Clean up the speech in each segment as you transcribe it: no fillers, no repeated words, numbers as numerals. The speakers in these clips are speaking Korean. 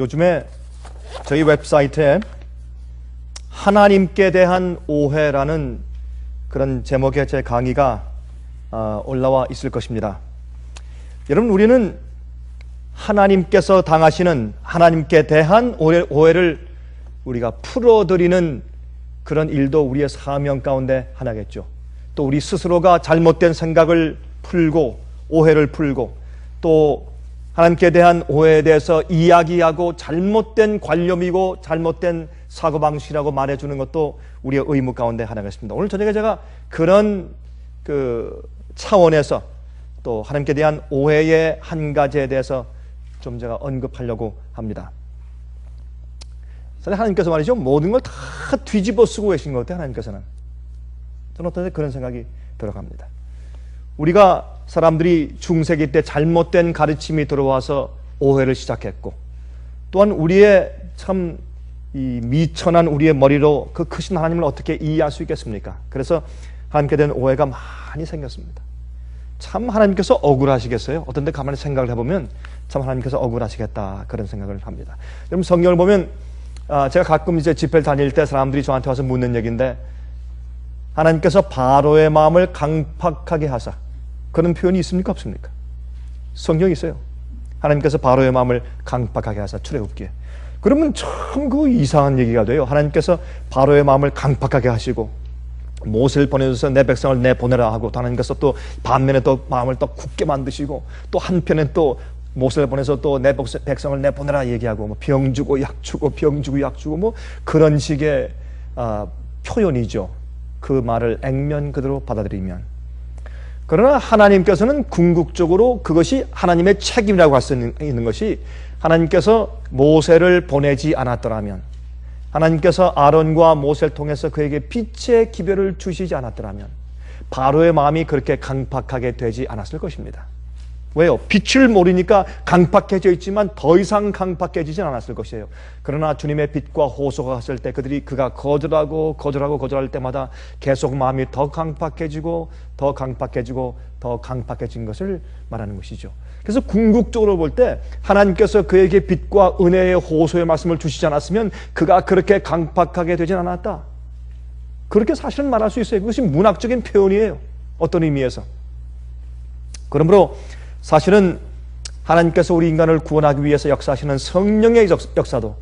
요즘에 저희 웹사이트에 하나님께 대한 오해라는 그런 제목의 제 강의가 올라와 있을 것입니다. 여러분, 우리는 하나님께서 당하시는 하나님께 대한 오해를 우리가 풀어드리는 그런 일도 우리의 사명 가운데 하나겠죠. 또 우리 스스로가 잘못된 생각을 풀고 오해를 풀고 또 하나님께 대한 오해에 대해서 이야기하고 잘못된 관념이고 잘못된 사고방식이라고 말해주는 것도 우리의 의무 가운데 하나겠습니다. 오늘 저녁에 제가 그런 차원에서 또 하나님께 대한 오해의 한 가지에 대해서 좀 제가 언급하려고 합니다. 사실 하나님께서 말이죠, 모든 걸 다 뒤집어 쓰고 계신 것 같아요. 하나님께서는. 저는 어떤 때 그런 생각이 들어갑니다. 우리가 사람들이 중세기 때 잘못된 가르침이 들어와서 오해를 시작했고, 또한 우리의 참 이 미천한 우리의 머리로 그 크신 하나님을 어떻게 이해할 수 있겠습니까? 그래서 하나님께 대한 오해가 많이 생겼습니다. 참 하나님께서 억울하시겠어요? 어떤 데 가만히 생각을 해보면 참 하나님께서 억울하시겠다, 그런 생각을 합니다. 여러분, 성경을 보면 제가 가끔 이제 집회를 다닐 때 사람들이 저한테 와서 묻는 얘기인데, 하나님께서 바로의 마음을 강팍하게 하사, 그런 표현이 있습니까? 없습니까? 성경이 있어요. 하나님께서 바로의 마음을 강팍하게 하사, 출애굽기에. 그러면 참 그 이상한 얘기가 돼요. 하나님께서 바로의 마음을 강팍하게 하시고 모세를 보내줘서 내 백성을 내보내라 하고, 또 하나님께서 또 반면에 또 마음을 또 굳게 만드시고, 또 한편에 또 모세를 보내서 또 내 백성을 내보내라 얘기하고, 뭐 병 주고 약 주고 병 주고 약 주고 뭐 그런 식의 표현이죠. 그 말을 액면 그대로 받아들이면. 그러나 하나님께서는 궁극적으로 그것이 하나님의 책임이라고 할 수 있는 것이, 하나님께서 모세를 보내지 않았더라면, 하나님께서 아론과 모세를 통해서 그에게 빛의 기별을 주시지 않았더라면 바로의 마음이 그렇게 강팍하게 되지 않았을 것입니다. 왜요? 빛을 모르니까 강팍해져 있지만 더 이상 강팍해지진 않았을 것이에요. 그러나 주님의 빛과 호소가 갔을 때 그가 거절하고 거절할 때마다 계속 마음이 더 강팍해지고 더 강팍해지고 더 강팍해진 것을 말하는 것이죠. 그래서 궁극적으로 볼 때 하나님께서 그에게 빛과 은혜의 호소의 말씀을 주시지 않았으면 그가 그렇게 강팍하게 되진 않았다, 그렇게 사실은 말할 수 있어요. 그것이 문학적인 표현이에요, 어떤 의미에서. 그러므로 사실은 하나님께서 우리 인간을 구원하기 위해서 역사하시는 성령의 역사도,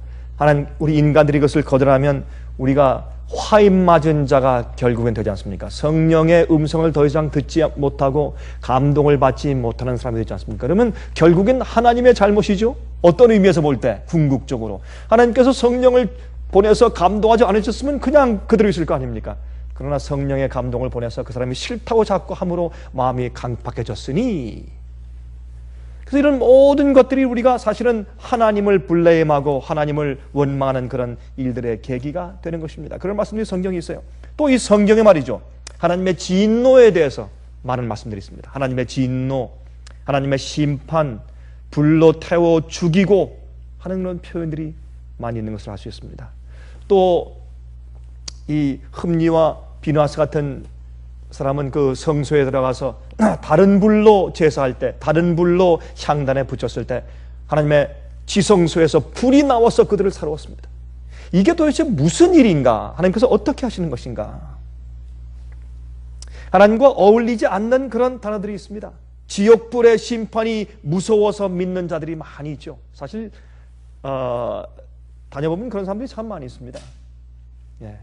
우리 인간들이 그것을 거절하면 우리가 화인 맞은 자가 결국엔 되지 않습니까? 성령의 음성을 더 이상 듣지 못하고 감동을 받지 못하는 사람이 되지 않습니까? 그러면 결국엔 하나님의 잘못이죠. 어떤 의미에서 볼 때 궁극적으로 하나님께서 성령을 보내서 감동하지 않으셨으면 그냥 그대로 있을 거 아닙니까? 그러나 성령의 감동을 보내서 그 사람이 싫다고 자꾸 함으로 마음이 강팍해졌으니, 그래서 이런 모든 것들이 우리가 사실은 하나님을 블레임하고 하나님을 원망하는 그런 일들의 계기가 되는 것입니다. 그런 말씀들이 성경에 있어요. 또 이 성경에 말이죠, 하나님의 진노에 대해서 많은 말씀들이 있습니다. 하나님의 진노, 하나님의 심판, 불로 태워 죽이고 하는 그런 표현들이 많이 있는 것을 알 수 있습니다. 또 이 흠니와 비누아스 같은 사람은 그 성소에 들어가서 다른 불로 제사할 때, 다른 불로 향단에 붙였을 때 하나님의 지성소에서 불이 나와서 그들을 사로웠습니다. 이게 도대체 무슨 일인가? 하나님께서 어떻게 하시는 것인가? 하나님과 어울리지 않는 그런 단어들이 있습니다. 지옥불의 심판이 무서워서 믿는 자들이 많이 있죠. 사실 다녀보면 그런 사람들이 참 많이 있습니다. 예.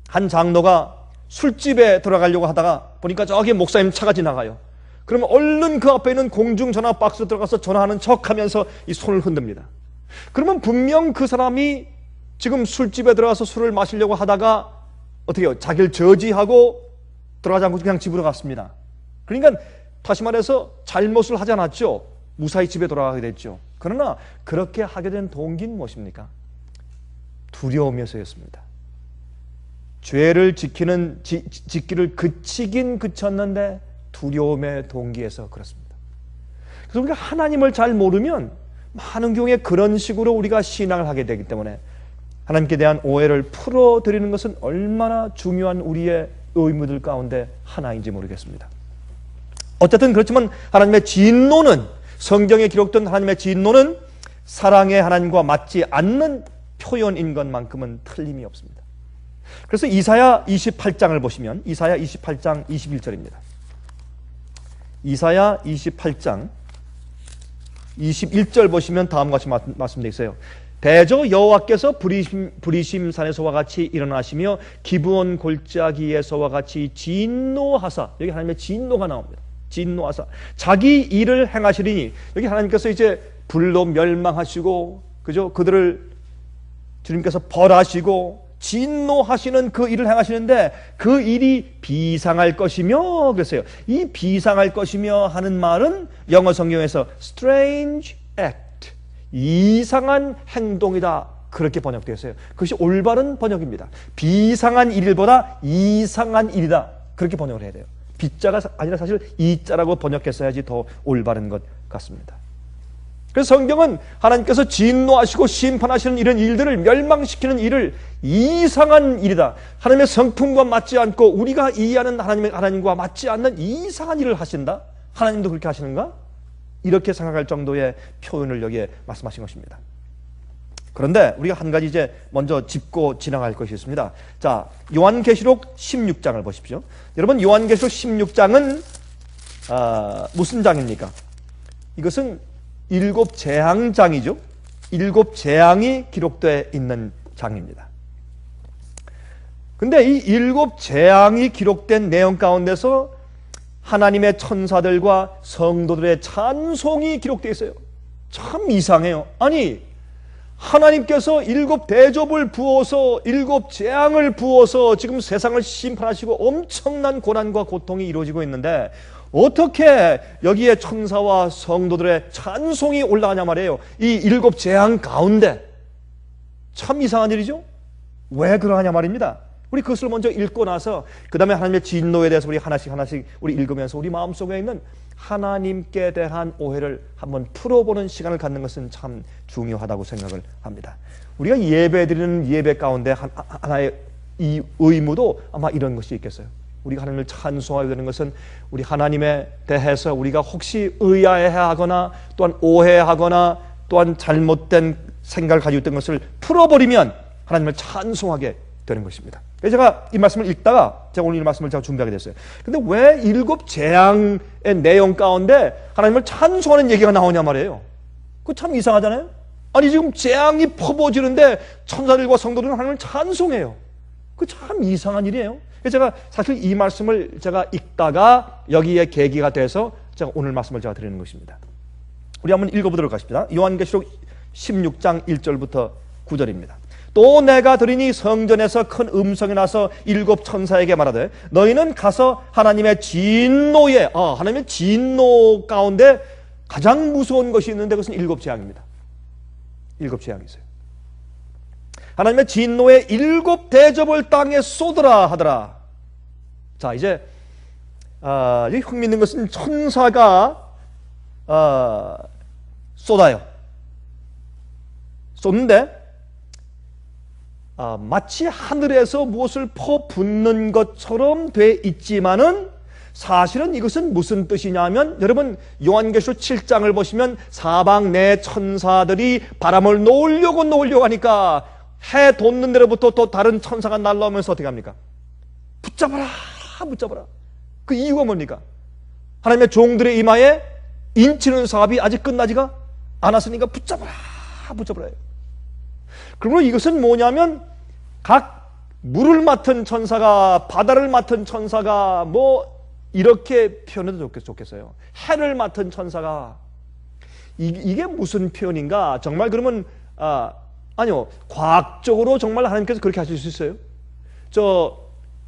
한 장로가 술집에 들어가려고 하다가 보니까 저기 목사님 차가 지나가요. 그러면 얼른 그 앞에 있는 공중전화 박스 들어가서 전화하는 척하면서 이 손을 흔듭니다. 그러면 분명 그 사람이 지금 술집에 들어가서 술을 마시려고 하다가 어떻게 해요? 자기를 저지하고 들어가지 않고 그냥 집으로 갔습니다. 그러니까 다시 말해서 잘못을 하지 않았죠. 무사히 집에 돌아가게 됐죠. 그러나 그렇게 하게 된 동기는 무엇입니까? 두려움이었습니다. 죄를 짓기를 그치긴 그쳤는데 두려움의 동기에서 그렇습니다. 그래서 우리가 하나님을 잘 모르면 많은 경우에 그런 식으로 우리가 신앙을 하게 되기 때문에 하나님께 대한 오해를 풀어드리는 것은 얼마나 중요한 우리의 의무들 가운데 하나인지 모르겠습니다. 어쨌든 그렇지만 하나님의 진노는, 성경에 기록된 하나님의 진노는 사랑의 하나님과 맞지 않는 표현인 것만큼은 틀림이 없습니다. 그래서 이사야 28장을 보시면 이사야 28장 21절입니다. 이사야 28장 21절 보시면 다음과 같이 말씀되어 있어요. 대저 여호와께서 브리심 산에서와 같이 일어나시며 기브온 골짜기에서와 같이 진노하사, 여기 하나님의 진노가 나옵니다. 진노하사 자기 일을 행하시리니, 여기 하나님께서 이제 불로 멸망하시고, 그죠? 그들을 주님께서 벌하시고 진노하시는 그 일을 행하시는데 그 일이 비상할 것이며, 그랬어요. 이 비상할 것이며 하는 말은 영어 성경에서 strange act, 이상한 행동이다, 그렇게 번역되었어요. 그것이 올바른 번역입니다. 비상한 일보다 이상한 일이다, 그렇게 번역을 해야 돼요. 비자가 아니라 사실 이자라고 번역했어야지 더 올바른 것 같습니다. 그래서 성경은 하나님께서 진노하시고 심판하시는 이런 일들을, 멸망시키는 일을 이상한 일이다, 하나님의 성품과 맞지 않고 우리가 이해하는 하나님과 맞지 않는 이상한 일을 하신다, 하나님도 그렇게 하시는가? 이렇게 생각할 정도의 표현을 여기에 말씀하신 것입니다. 그런데 우리가 한 가지 이제 먼저 짚고 지나갈 것이 있습니다. 자, 요한계시록 16장을 보십시오. 여러분, 요한계시록 16장은 무슨 장입니까? 이것은 7재앙장이죠. 7재앙이 기록되어 있는 장입니다. 근데 이 7재앙이 기록된 내용 가운데서 하나님의 천사들과 성도들의 찬송이 기록되어 있어요. 참 이상해요. 아니, 하나님께서 7대접을 부어서 7재앙을 부어서 지금 세상을 심판하시고 엄청난 고난과 고통이 이루어지고 있는데 어떻게 여기에 천사와 성도들의 찬송이 올라가냐 말이에요. 이 7재앙 가운데. 참 이상한 일이죠. 왜 그러하냐 말입니다. 우리 그것을 먼저 읽고 나서 그 다음에 하나님의 진노에 대해서 우리 하나씩 우리 읽으면서 우리 마음속에 있는 하나님께 대한 오해를 한번 풀어보는 시간을 갖는 것은 참 중요하다고 생각을 합니다. 우리가 예배드리는 예배 가운데 하나의 이 의무도 아마 이런 것이 있겠어요. 우리가 하나님을 찬송하게 되는 것은 우리 하나님에 대해서 우리가 혹시 의아해하거나 또한 오해하거나 또한 잘못된 생각을 가지고 있던 것을 풀어버리면 하나님을 찬송하게 되는 것입니다. 제가 이 말씀을 읽다가 제가 오늘 이 말씀을 제가 준비하게 됐어요. 근데 왜 7재앙의 내용 가운데 하나님을 찬송하는 얘기가 나오냐 말이에요. 그거 참 이상하잖아요. 아니, 지금 재앙이 퍼부어지는데 천사들과 성도들은 하나님을 찬송해요. 그거 참 이상한 일이에요. 제가 사실 이 말씀을 제가 읽다가 여기에 계기가 돼서 제가 오늘 말씀을 제가 드리는 것입니다. 우리 한번 읽어보도록 하십니다. 요한계시록 16장 1절부터 9절입니다. 또 내가 들으니 성전에서 큰 음성이 나서 7 천사에게 말하되 너희는 가서 하나님의 진노에, 하나님의 진노 가운데 가장 무서운 것이 있는데 그것은 7재앙입니다. 7재앙이 있어요. 하나님의 진노의 7대접을 땅에 쏟으라 하더라. 자, 이제 흥미있는 것은 천사가 쏟아요. 쏟는데 마치 하늘에서 무엇을 퍼붓는 것처럼 돼 있지만은 사실은 이것은 무슨 뜻이냐면, 여러분 요한계시록 7장을 보시면 사방 내 천사들이 바람을 놓으려고 하니까 해 돋는 데로부터 또 다른 천사가 날라오면서 어떻게 합니까? 붙잡아라. 그 이유가 뭡니까? 하나님의 종들의 이마에 인치는 사업이 아직 끝나지가 않았으니까 붙잡아라. 그러므로 이것은 뭐냐면 각 물을 맡은 천사가, 바다를 맡은 천사가, 뭐 이렇게 표현해도 좋겠어요. 해를 맡은 천사가. 이게 무슨 표현인가? 정말 그러면 아니요, 과학적으로 정말 하나님께서 그렇게 하실 수 있어요?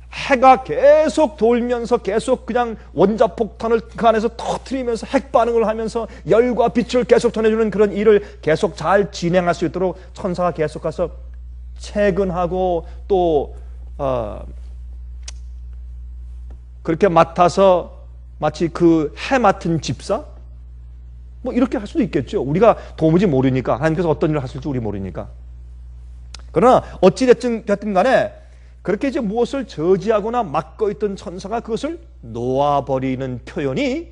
해가 계속 돌면서 계속 그냥 원자폭탄을 그 안에서 터뜨리면서 핵반응을 하면서 열과 빛을 계속 전해주는 그런 일을 계속 잘 진행할 수 있도록 천사가 계속 가서 채근하고 또 그렇게 맡아서 마치 그 해 맡은 집사? 뭐 이렇게 할 수도 있겠죠. 우리가 도무지 모르니까, 하나님께서 어떤 일을 하실지 우리 모르니까. 그러나 어찌됐든 간에 그렇게 이제 무엇을 저지하거나 막고 있던 천사가 그것을 놓아버리는 표현이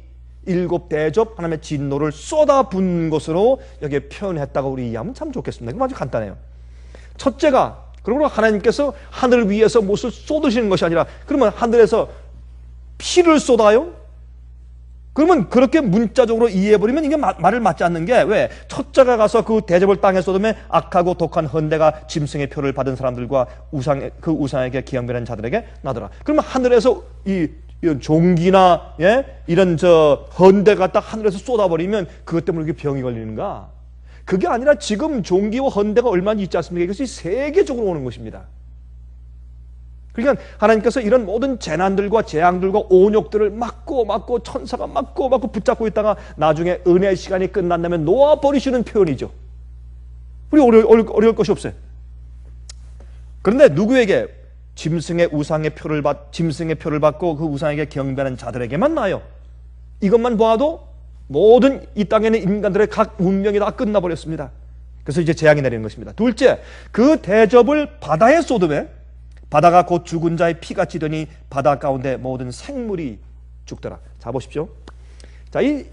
일곱 대접 하나님의 진노를 쏟아붓는 것으로 여기에 표현했다고 우리 이해하면 참 좋겠습니다. 이거 아주 간단해요. 첫째가, 그러므로 하나님께서 하늘 위에서 못을 쏟으시는 것이 아니라, 그러면 하늘에서 피를 쏟아요? 그러면 그렇게 문자적으로 이해해버리면 이게 말을 맞지 않는 게, 왜? 첫째가 가서 그 대접을 땅에 쏟으면 악하고 독한 헌대가 짐승의 표를 받은 사람들과 그 우상에게 기양변한 자들에게 나더라. 그러면 하늘에서 이런 종기나, 예? 이런 헌대가 딱 하늘에서 쏟아버리면 그것 때문에 이렇게 병이 걸리는가? 그게 아니라 지금 종기와 헌대가 얼마나 있지 않습니까? 이것이 세계적으로 오는 것입니다. 그러니까 하나님께서 이런 모든 재난들과 재앙들과 온역들을 막고 천사가 막고 붙잡고 있다가 나중에 은혜의 시간이 끝난다면 놓아버리시는 표현이죠. 우리 어려울 것이 없어요. 그런데 누구에게? 짐승의 표를 받고 그 우상에게 경배하는 자들에게만 나요. 이것만 봐도 모든 이 땅에 있는 인간들의 각 운명이 다 끝나버렸습니다. 그래서 이제 재앙이 내리는 것입니다. 둘째, 그 대접을 바다에 쏟으며 바다가 곧 죽은 자의 피가 찌더니 바다 가운데 모든 생물이 죽더라. 자, 보십시오. 자, 이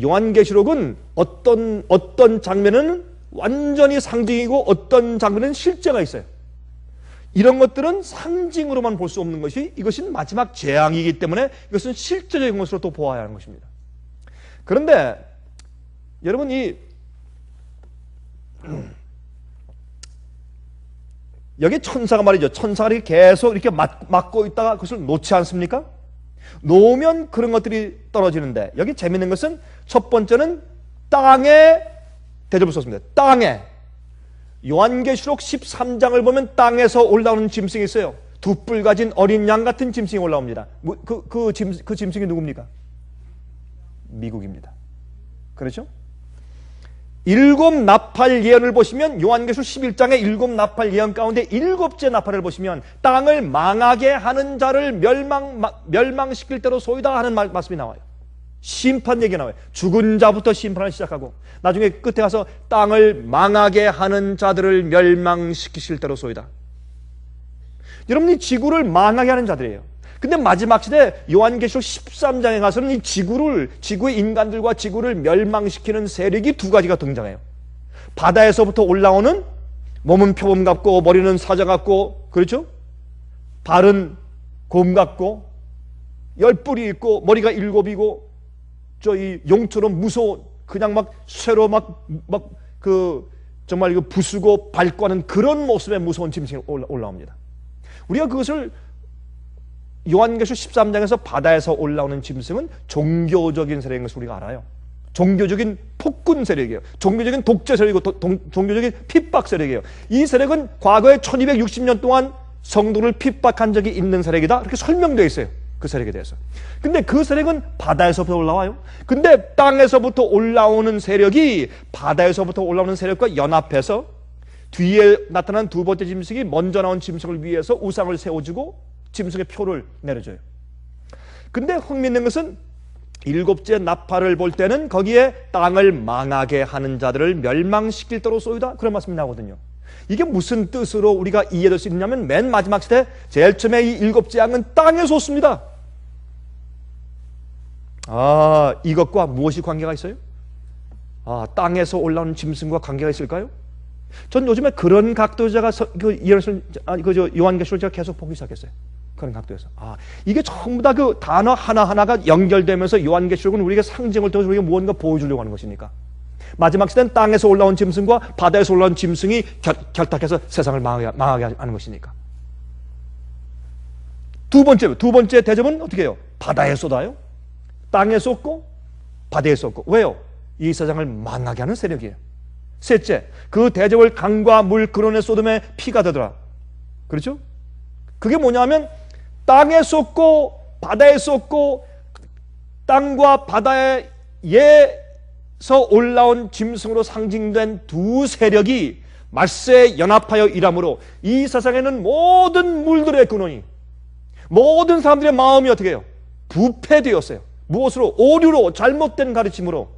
요한계시록은 어떤 장면은 완전히 상징이고 어떤 장면은 실제가 있어요. 이런 것들은 상징으로만 볼 수 없는 것이, 이것은 마지막 재앙이기 때문에 이것은 실제적인 것으로 또 보아야 하는 것입니다. 그런데 여러분, 여기 천사가 말이죠. 천사가 계속 이렇게 막고 있다가 그것을 놓지 않습니까? 놓으면 그런 것들이 떨어지는데, 여기 재밌는 것은 첫 번째는 땅에 대접을 썼습니다. 땅에. 요한계시록 13장을 보면 땅에서 올라오는 짐승이 있어요. 두 뿔 가진 어린 양 같은 짐승이 올라옵니다. 그 짐승이 누굽니까? 미국입니다. 그렇죠? 일곱 나팔 예언을 보시면 요한계시록 11장의 일곱 나팔 예언 가운데 일곱째 나팔을 보시면 땅을 망하게 하는 자를 멸망시킬 대로 소이다 하는 말씀이 나와요. 심판 얘기가 나와요. 죽은 자부터 심판을 시작하고 나중에 끝에 가서 땅을 망하게 하는 자들을 멸망시키실 대로 소이다. 여러분이 지구를 망하게 하는 자들이에요. 근데 마지막 시대 요한계시록 13장에 가서는 이 지구의 인간들과 지구를 멸망시키는 세력이 두 가지가 등장해요. 바다에서부터 올라오는, 몸은 표범 같고 머리는 사자 같고, 그렇죠? 발은 곰 같고 10뿔이 있고 머리가 7이고 이 용처럼 무서운, 그냥 막 쇠로 정말 이거 부수고 밟고 하는 그런 모습의 무서운 짐승이 올라옵니다. 우리가 그것을 요한계시록 13장에서 바다에서 올라오는 짐승은 종교적인 세력인 것을 우리가 알아요. 종교적인 폭군 세력이에요. 종교적인 독재 세력이고 종교적인 핍박 세력이에요. 이 세력은 과거에 1260년 동안 성도를 핍박한 적이 있는 세력이다, 이렇게 설명되어 있어요. 그 세력에 대해서. 근데 그 세력은 바다에서부터 올라와요. 근데 땅에서부터 올라오는 세력이 바다에서부터 올라오는 세력과 연합해서 뒤에 나타난 두 번째 짐승이 먼저 나온 짐승을 위해서 우상을 세워주고 짐승의 표를 내려줘요. 근데 흥미있는 것은 일곱째 나팔을 볼 때는 거기에 땅을 망하게 하는 자들을 멸망시킬 대로 쏘이다, 그런 말씀이 나오거든요. 이게 무슨 뜻으로 우리가 이해될 수 있냐면, 맨 마지막 시대 제일 처음에 이 일곱째 양은 땅에 솟습니다. 이것과 무엇이 관계가 있어요? 땅에서 올라오는 짐승과 관계가 있을까요? 전 요즘에 그런 각도에다가 요한계시록을 제가 계속 보기 시작했어요. 그런 각도에서. 이게 전부 다 그 단어 하나하나가 연결되면서 요한계시록은 우리에게 상징을 통해서 우리가 무언가 보여주려고 하는 것이니까. 마지막 시대는 땅에서 올라온 짐승과 바다에서 올라온 짐승이 결탁해서 세상을 망하게 하는 것이니까. 두 번째 대접은 어떻게 해요? 바다에 쏟아요. 땅에 쏟고 바다에 쏟고. 왜요? 이 세상을 망하게 하는 세력이에요. 셋째, 그 대접을 강과 물 근원에 쏟음에 피가 되더라. 그렇죠? 그게 뭐냐면 땅에 쏟고 바다에 쏟고 땅과 바다에서 올라온 짐승으로 상징된 두 세력이 말세에 연합하여 일함으로 이 세상에는 모든 물들의 근원이, 모든 사람들의 마음이 어떻게 해요? 부패되었어요. 무엇으로? 오류로, 잘못된 가르침으로.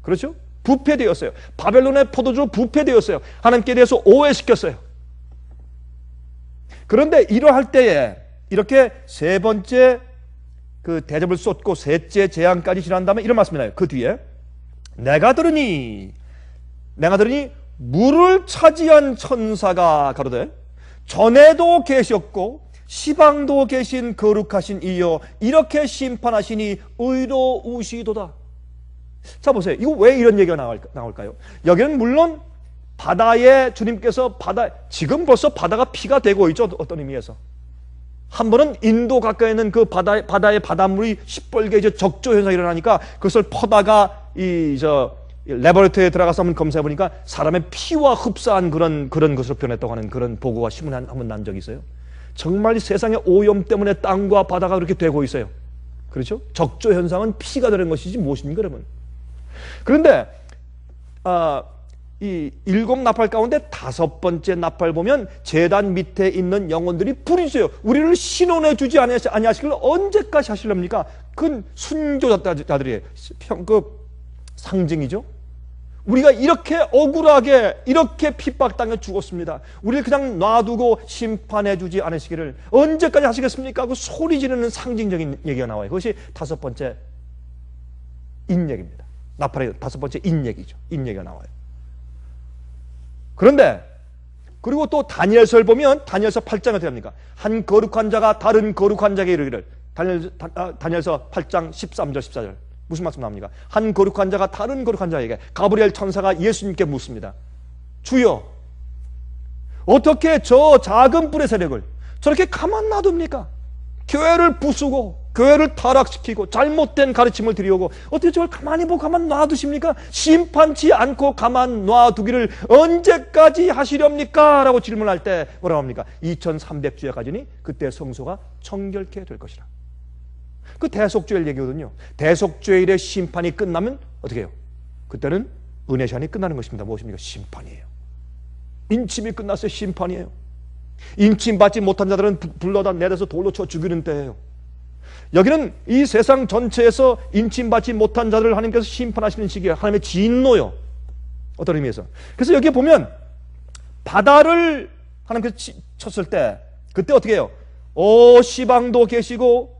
그렇죠? 부패되었어요. 바벨론의 포도주로 부패되었어요. 하나님께 대해서 오해시켰어요. 그런데 이러할 때에 이렇게 세 번째 그 대접을 쏟고 셋째 재앙까지 지난 다음에 이런 말씀이 나요. 그 뒤에 내가 들으니 물을 차지한 천사가 가로되 전에도 계셨고 시방도 계신 거룩하신 이여 이렇게 심판하시니 의로우시도다. 자 보세요. 이거 왜 이런 얘기가 나올까요? 여기는 물론 바다에 주님께서 지금 벌써 바다가 피가 되고 있죠. 어떤 의미에서. 한 번은 인도 가까이 있는 그 바다의 바닷물이 시뻘게 이제 적조 현상이 일어나니까 그것을 퍼다가 레버리터리에 들어가서 한번 검사해 보니까 사람의 피와 흡사한 그런 것으로 변했다고 하는 그런 보고가 신문에 한번 난 적이 있어요. 정말 세상의 오염 때문에 땅과 바다가 그렇게 되고 있어요. 그렇죠? 적조 현상은 피가 되는 것이지 무엇입니까, 여러분? 그런데 이 7나팔 가운데 5번째 나팔 보면 제단 밑에 있는 영혼들이 부르짖어요. 우리를 신원해 주지 아니하시길 언제까지 하실랍니까? 그건 순교자들이에요. 그 상징이죠. 우리가 이렇게 억울하게 이렇게 핍박당해 죽었습니다. 우리를 그냥 놔두고 심판해 주지 않으시기를 언제까지 하시겠습니까? 그 소리 지르는 상징적인 얘기가 나와요. 그것이 5번째 인얘기입니다. 나팔의 5번째 인얘기죠. 인얘기가 나와요. 그런데 그리고 또 다니엘서를 보면 다니엘서 8장에 어떻게 합니까? 한 거룩한 자가 다른 거룩한 자에게 이르기를 다니엘서 8장 13절 14절 무슨 말씀 나옵니까? 한 거룩한 자가 다른 거룩한 자에게 가브리엘 천사가 예수님께 묻습니다. 주여 어떻게 저 작은 뿔의 세력을 저렇게 가만 놔둡니까? 교회를 부수고 교회를 타락시키고 잘못된 가르침을 들이오고 어떻게 저걸 가만히 보고 가만 놔두십니까? 심판치 않고 가만 놔두기를 언제까지 하시렵니까? 라고 질문할 때 뭐라고 합니까? 2300주에 가지니 그때 성소가 청결케 될 것이라. 그 대속죄일 얘기거든요. 대속죄일의 심판이 끝나면 어떻게 해요? 그때는 은혜 시간이 끝나는 것입니다. 무엇입니까? 심판이에요. 인침이 끝났어요. 심판이에요. 인침받지 못한 자들은 불러다 내려서 돌로 쳐 죽이는 때예요. 여기는 이 세상 전체에서 인침받지 못한 자들을 하나님께서 심판하시는 시기에 하나님의 진노요. 어떤 의미에서. 그래서 여기에 보면 바다를 하나님께서 쳤을 때 그때 어떻게 해요? 오 시방도 계시고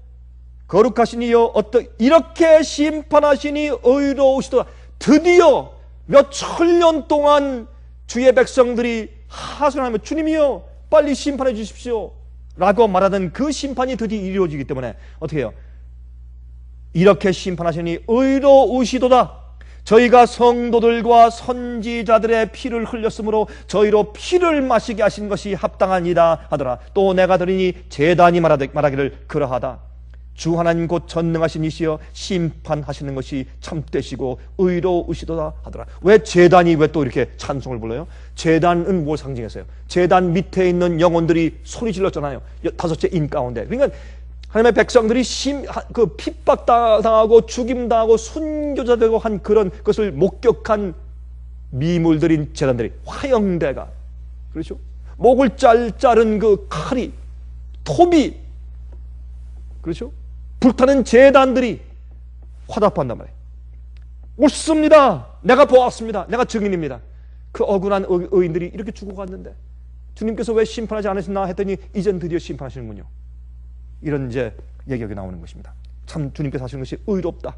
거룩하신 이여 이렇게 심판하시니 의로우시도다. 드디어 몇 천년 동안 주의 백성들이 하소연하며 주님이여 빨리 심판해 주십시오 라고 말하던 그 심판이 드디어 이루어지기 때문에 어떻게 해요? 이렇게 심판하시니 의로우시도다. 저희가 성도들과 선지자들의 피를 흘렸으므로 저희로 피를 마시게 하신 것이 합당하니라 하더라. 또 내가 들으니 제단이 말하기를 그러하다. 주 하나님 곧 전능하신 이시여 심판하시는 것이 참되시고 의로우시도다 하더라. 왜 제단이 왜 또 이렇게 찬송을 불러요? 제단은 뭘 상징했어요? 제단 밑에 있는 영혼들이 소리 질렀잖아요. 5째 인 가운데. 그러니까 하나님의 백성들이 핍박당하고 죽임당하고 순교자되고 한 그런 것을 목격한 미물들인 제단들이 화형대가 그렇죠? 목을 자른 그 칼이 톱이 그렇죠? 불타는 제단들이 화답한단 말이에요. 옳습니다. 내가 보았습니다. 내가 증인입니다. 그 억울한 의인들이 이렇게 죽어갔는데 주님께서 왜 심판하지 않으셨나 했더니 이젠 드디어 심판하시는군요. 이런 이제 얘기가 나오는 것입니다. 참 주님께서 하시는 것이 의롭다.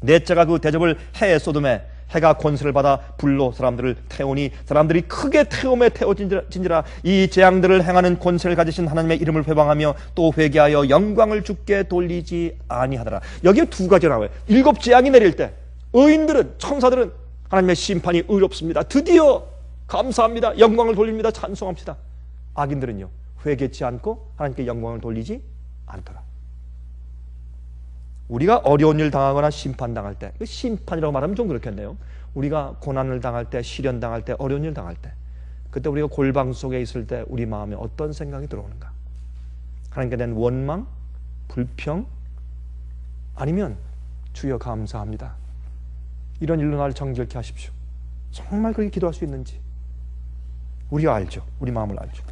넷째가 그 대접을 해에 쏟음에 해가 권세를 받아 불로 사람들을 태우니 사람들이 크게 태움에 태워진지라. 이 재앙들을 행하는 권세를 가지신 하나님의 이름을 회방하며 또 회개하여 영광을 주께 돌리지 아니하더라. 여기에 2가지가 나와요. 7 재앙이 내릴 때 의인들은 천사들은 하나님의 심판이 의롭습니다. 드디어 감사합니다. 영광을 돌립니다. 찬송합시다. 악인들은요 회개치 않고 하나님께 영광을 돌리지 않더라. 우리가 어려운 일 당하거나 심판당할 때, 심판이라고 말하면 좀 그렇겠네요. 우리가 고난을 당할 때, 시련 당할 때, 어려운 일 당할 때, 그때 우리가 골방 속에 있을 때 우리 마음에 어떤 생각이 들어오는가? 하나님께 대한 원망, 불평, 아니면 주여 감사합니다. 이런 일로 나를 정결케 하십시오. 정말 그렇게 기도할 수 있는지 우리가 알죠. 우리 마음을 알죠.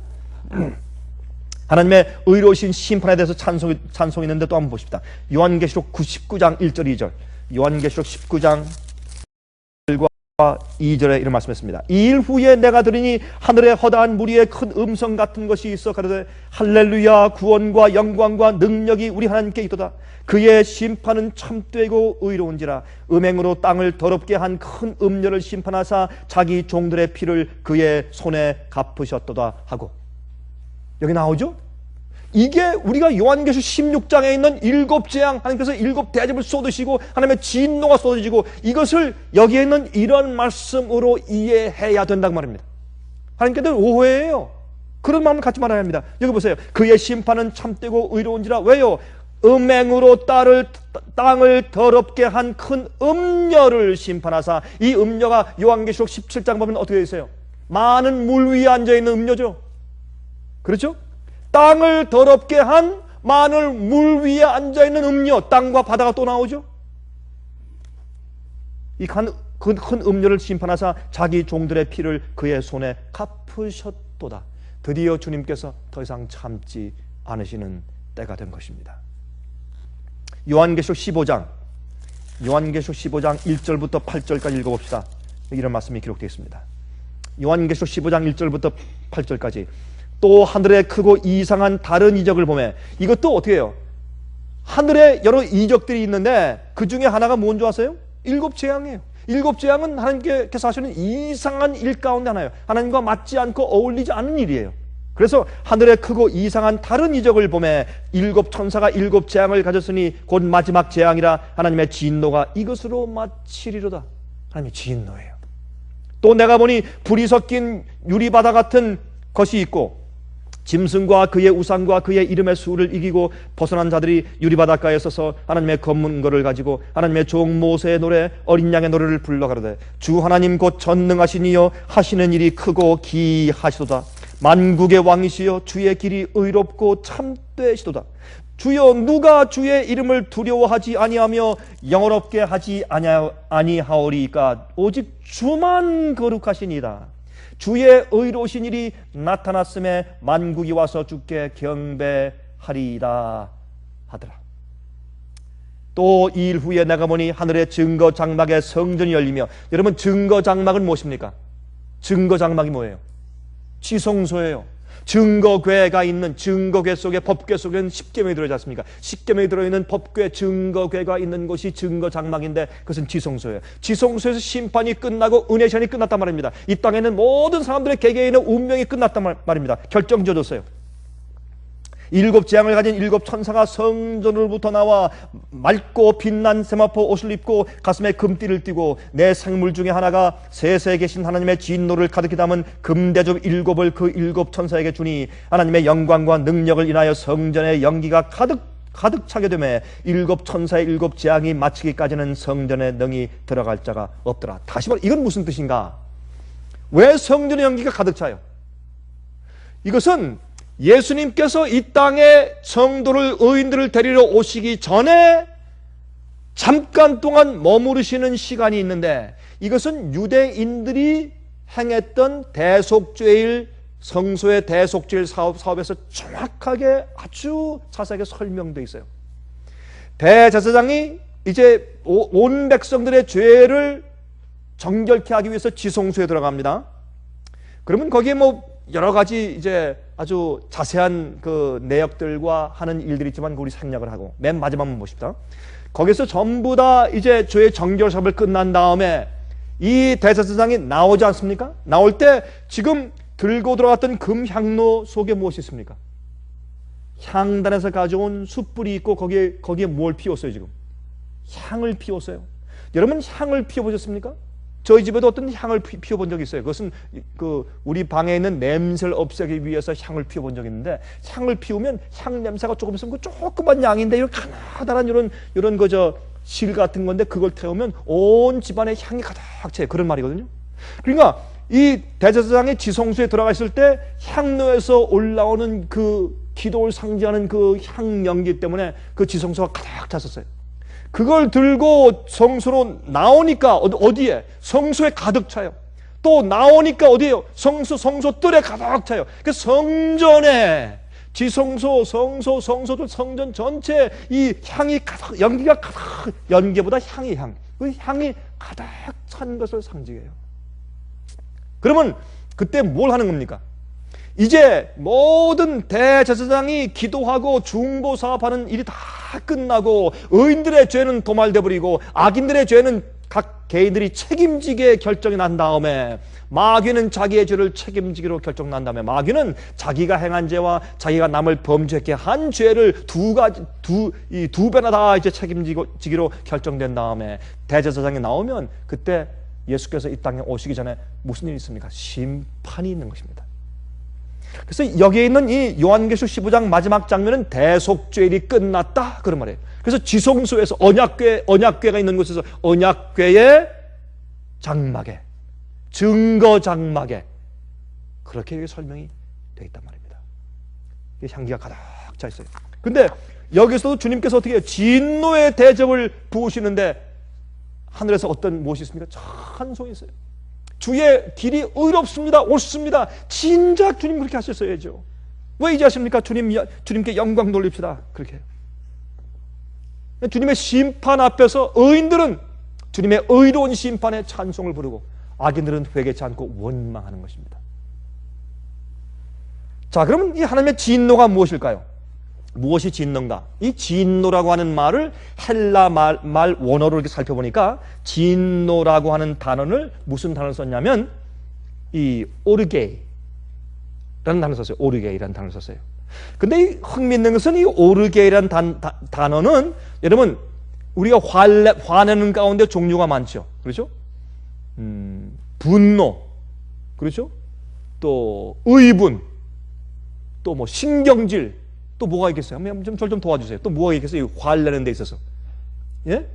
하나님의 의로우신 심판에 대해서 찬송이 있는데 또 한번 보십시다. 요한계시록 19장 1절 2절. 요한계시록 19장 1과 2절에 이런 말씀했습니다. 이 일 후에 내가 들으니 하늘에 허다한 무리의 큰 음성 같은 것이 있어 가로되 할렐루야, 구원과 영광과 능력이 우리 하나님께 있도다. 그의 심판은 참되고 의로운지라. 음행으로 땅을 더럽게 한 큰 음녀를 심판하사 자기 종들의 피를 그의 손에 갚으셨도다 하고, 여기 나오죠? 이게 우리가 요한계시록 16장에 있는 7재앙, 하나님께서 7대접을 쏟으시고 하나님의 진노가 쏟아지고, 이것을 여기에 있는 이런 말씀으로 이해해야 된다고 말입니다. 하나님께서 오해예요. 그런 마음을 갖지 말아야 합니다. 여기 보세요. 그의 심판은 참되고 의로운지라. 왜요? 음행으로 땅을 더럽게 한 큰 음녀를 심판하사, 이 음녀가 요한계시록 17장 보면 어떻게 되어 있어요? 많은 물 위에 앉아있는 음녀죠. 그렇죠? 땅을 더럽게 한 많은 물 위에 앉아있는 음녀, 땅과 바다가 또 나오죠. 이 큰 음녀를 심판하사 자기 종들의 피를 그의 손에 갚으셨도다. 드디어 주님께서 더 이상 참지 않으시는 때가 된 것입니다. 요한계시록 15장 1절부터 8절까지 읽어봅시다. 이런 말씀이 기록되어 있습니다. 요한계시록 15장 1절부터 8절까지. 또 하늘에 크고 이상한 다른 이적을 보매, 이것도 어떻게 해요? 하늘에 여러 이적들이 있는데 그 중에 하나가 뭔지 아세요? 7재앙이에요. 7재앙은 하나님께서 하시는 이상한 일 가운데 하나예요. 하나님과 맞지 않고 어울리지 않는 일이에요. 그래서 하늘에 크고 이상한 다른 이적을 보매 7천사가 7재앙을 가졌으니 곧 마지막 재앙이라. 하나님의 진노가 이것으로 마치리로다. 하나님의 진노예요. 또 내가 보니 불이 섞인 유리바다 같은 것이 있고, 짐승과 그의 우상과 그의 이름의 수를 이기고 벗어난 자들이 유리바닷가에 서서 하나님의 검문고를 가지고 하나님의 종 모세의 노래, 어린 양의 노래를 불러 가로되 주 하나님 곧 전능하신 이여 하시는 일이 크고 기하시도다. 만국의 왕이시여 주의 길이 의롭고 참되시도다. 주여, 누가 주의 이름을 두려워하지 아니하며 영어롭게 하지 아니하오리까? 오직 주만 거룩하시니이다. 주의 의로우신 일이 나타났음에 만국이 와서 주께 경배하리이다 하더라. 또 이 일 후에 내가 보니 하늘의 증거 장막의 성전이 열리며, 여러분, 증거 장막은 무엇입니까? 증거 장막이 뭐예요? 지성소예요. 증거궤가 있는, 증거궤 속에, 법궤 속에는 십계명이 들어있지 않습니까? 십계명이 들어있는 법궤, 증거궤가 있는 곳이 증거장막인데 그것은 지성소예요. 지성소에서 심판이 끝나고 은혜 시간이 끝났단 말입니다. 이 땅에는 모든 사람들의 개개인의 운명이 끝났단 말입니다. 결정 지어졌어요. 7재앙을 가진 7천사가 성전으로부터 나와 맑고 빛난 세마포 옷을 입고 가슴에 금띠를 띠고, 내 생물 중에 하나가 세세에 계신 하나님의 진노를 가득히 담은 금대접 7을 그 7천사에게 주니, 하나님의 영광과 능력을 인하여 성전의 연기가 가득 차게 되매 7천사의 7재앙이 마치기까지는 성전에 능히 들어갈 자가 없더라. 다시 말해, 이건 무슨 뜻인가? 왜 성전의 연기가 가득 차요? 이것은 예수님께서 이 땅에 성도를, 의인들을 데리러 오시기 전에 잠깐 동안 머무르시는 시간이 있는데, 이것은 유대인들이 행했던 대속죄일, 성소의 대속죄일 사업에서 정확하게 아주 자세하게 설명되어 있어요. 대제사장이 이제 온 백성들의 죄를 정결케 하기 위해서 지성소에 들어갑니다. 그러면 거기에 여러 가지 이제 아주 자세한 그 내역들과 하는 일들이 있지만 우리 생략을 하고 맨 마지막만 보십시다. 거기서 전부 다 이제 죄의 정결 사업을 끝난 다음에 이 대제사장이 나오지 않습니까? 나올 때 지금 들고 들어갔던 금향로 속에 무엇이 있습니까? 향단에서 가져온 숯불이 있고 거기에 뭘 피웠어요? 지금 향을 피웠어요. 여러분, 향을 피워보셨습니까? 저희 집에도 어떤 향을 피워본 적이 있어요. 그것은 우리 방에 있는 냄새를 없애기 위해서 향을 피워본 적이 있는데, 향을 피우면 향 냄새가 조금 있으면 그 조그만 양인데 이런 가나다란 이런 실 같은 건데 그걸 태우면 온 집안에 향이 가득 차요. 그런 말이거든요. 그러니까 이 대제사장이 지성소에 들어가 있을 때 향로에서 올라오는 그 기도를 상징하는 그 향 연기 때문에 그 지성소가 가득 찼었어요. 그걸 들고 성소로 나오니까 어디에? 성소에 가득 차요. 또 나오니까 어디에요? 성소 뜰에 가득 차요. 그 성전에 지성소, 성전 전체 이 향이 가득, 연기가 가득, 연기보다 향이 향. 그 향이 가득 찬 것을 상징해요. 그러면 그때 뭘 하는 겁니까? 이제 모든 대제사장이 기도하고 중보사업하는 일이 다 끝나고 의인들의 죄는 도말돼 버리고 악인들의 죄는 각 개인들이 책임지게 결정이 난 다음에 마귀는 자기의 죄를 책임지기로 결정난 다음에 마귀는 자기가 행한 죄와 자기가 남을 범죄케 한 죄를 두 배나 다 이제 책임지기로 결정된 다음에 대제사장이 나오면 그때 예수께서 이 땅에 오시기 전에 무슨 일이 있습니까? 심판이 있는 것입니다. 그래서 여기에 있는 이 요한계시록 15장 마지막 장면은 대속죄일이 끝났다 그런 말이에요. 그래서 지성소에서 언약궤가 있는 곳에서 언약궤의 장막에 증거 장막에 그렇게 여기 설명이 되어 있단 말입니다. 향기가 가득 차 있어요. 근데 여기서도 주님께서 어떻게 해요? 진노의 대접을 부으시는데 하늘에서 어떤 무엇이 있습니까? 찬송이 있어요. 주의 길이 의롭습니다. 옳습니다. 진작 주님 그렇게 하셨어야죠. 왜 이제 하십니까? 주님께 영광 돌립시다. 그렇게 해요. 주님의 심판 앞에서 의인들은 주님의 의로운 심판에 찬송을 부르고 악인들은 회개치 않고 원망하는 것입니다. 자, 그러면 이 하나님의 진노가 무엇일까요? 무엇이 진노인가? 이 진노라고 하는 말을 헬라 말 원어로 이렇게 살펴보니까 진노라고 하는 단어를 무슨 단어를 썼냐면 이 오르게이라는 단어를 썼어요. 오르게이라는 단어를 썼어요. 근데 이 흥미있는 것은 이 오르게이라는 단어는 여러분 우리가 화내는 가운데 종류가 많죠. 그렇죠? 분노, 그렇죠? 또 의분, 또 뭐 신경질, 또 뭐가 있겠어요? 저를 좀 도와주세요. 또 뭐가 있겠어요? 화를 내는 데 있어서. 예?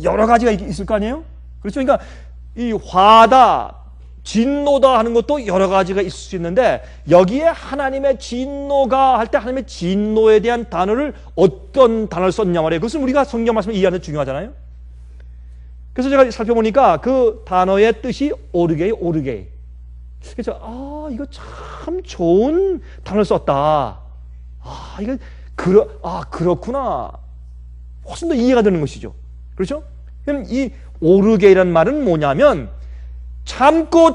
여러 가지가 있을 거 아니에요? 그렇죠? 그러니까 이 화다, 진노다 하는 것도 여러 가지가 있을 수 있는데 여기에 하나님의 진노가 할 때 하나님의 진노에 대한 단어를 어떤 단어를 썼냐 말이에요. 그것은 우리가 성경 말씀을 이해하는 게 중요하잖아요. 그래서 제가 살펴보니까 그 단어의 뜻이 오르게이. 그래서 이거 참 좋은 단어를 썼다. 이거 그렇구나. 훨씬 더 이해가 되는 것이죠. 그렇죠? 그럼 이 오르게이라는 말은 뭐냐면 참고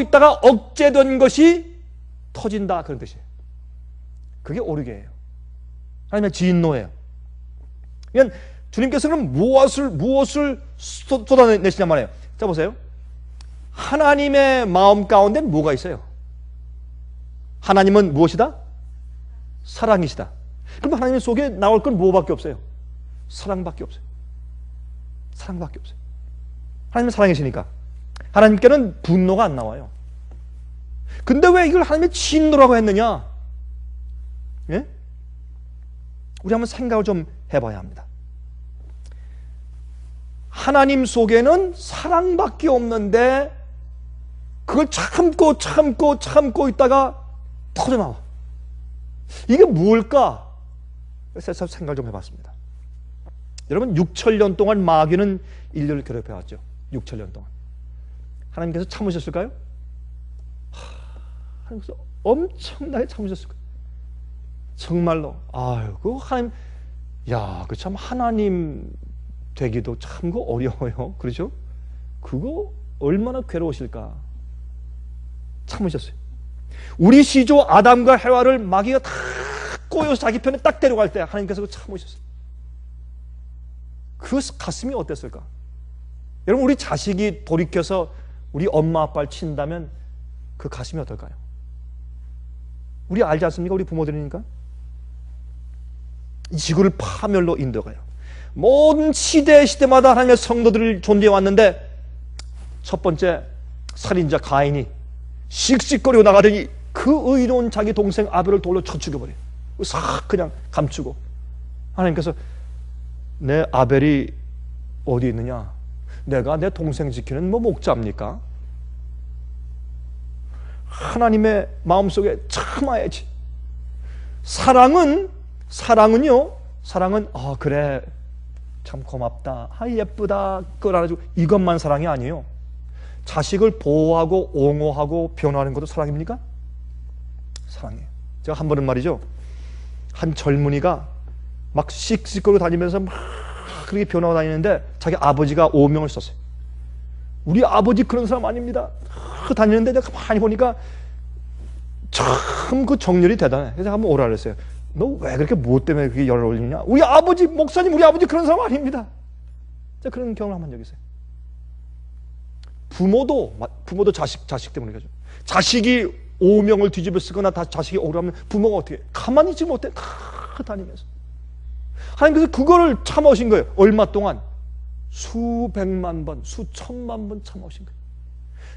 있다가 억제된 것이 터진다 그런 뜻이에요. 그게 오르게예요. 하나님의 진노예요. 그러니까 주님께서는 무엇을 쏟아내시냐 말이에요. 자 보세요. 하나님의 마음 가운데 뭐가 있어요? 하나님은 무엇이다? 사랑이시다. 그럼 하나님 속에 나올 건 뭐밖에 없어요? 사랑밖에 없어요. 사랑밖에 없어요. 하나님은 사랑이시니까 하나님께는 분노가 안 나와요. 근데 왜 이걸 하나님의 진노라고 했느냐? 예? 우리 한번 생각을 좀 해봐야 합니다. 하나님 속에는 사랑밖에 없는데 그걸 참고 있다가 터져나와. 이게 뭘까? 그래서 생각을 좀 해봤습니다. 여러분 6천년 동안 마귀는 인류를 괴롭혀왔죠. 6천년 동안. 하나님께서 참으셨을까요? 하나님께서 엄청나게 참으셨을 거예요. 정말로 그 하나님 그 참 하나님 되기도 참 어려워요. 그렇죠? 그거 얼마나 괴로우실까? 참으셨어요. 우리 시조 아담과 해와를 마귀가 다 꼬여서 자기 편에 딱 데려갈 때 하나님께서 그거 참으셨어요. 그 가슴이 어땠을까? 여러분 우리 자식이 돌이켜서 우리 엄마 아빠를 친다면 그 가슴이 어떨까요? 우리 알지 않습니까? 우리 부모들이니까. 이 지구를 파멸로 인도가요. 모든 시대마다 하나님의 성도들이 존재해 왔는데 첫 번째 살인자 가인이 씩씩거리고 나가더니 그 의로운 자기 동생 아벨을 돌로 쳐 죽여버려요. 싹 그냥 감추고 하나님께서 내 아벨이 어디 있느냐? 내가 내 동생 지키는 목자입니까? 하나님의 마음속에 참아야지. 사랑은 그래 참 고맙다, 예쁘다, 그걸 알아주고 이것만 사랑이 아니에요. 자식을 보호하고 옹호하고 변호하는 것도 사랑입니까? 사랑이에요. 제가 한 번은 말이죠, 한 젊은이가 막 씩씩거리고 다니면서 막 그렇게 변호하고 다니는데 자기 아버지가 오명을 썼어요. 우리 아버지 그런 사람 아닙니다. 다니는데 내가 가만히 보니까 참 그 정렬이 대단해. 그래서 한번 오라 그랬어요. 너 왜 그렇게 무엇 때문에 그렇게 열을 올리냐? 우리 아버지 목사님, 우리 아버지 그런 사람 아닙니다. 자, 그런 경험을 한 적이 있어요. 부모도 자식 때문에 그러죠. 자식이 오명을 뒤집어 쓰거나 자식이 억울하면 부모가 어떻게 해? 가만히 있지 못해. 다 다니면서. 하나님께서 그거를 참으신 거예요. 얼마 동안? 수백만 번, 수천만 번 참으신 거예요.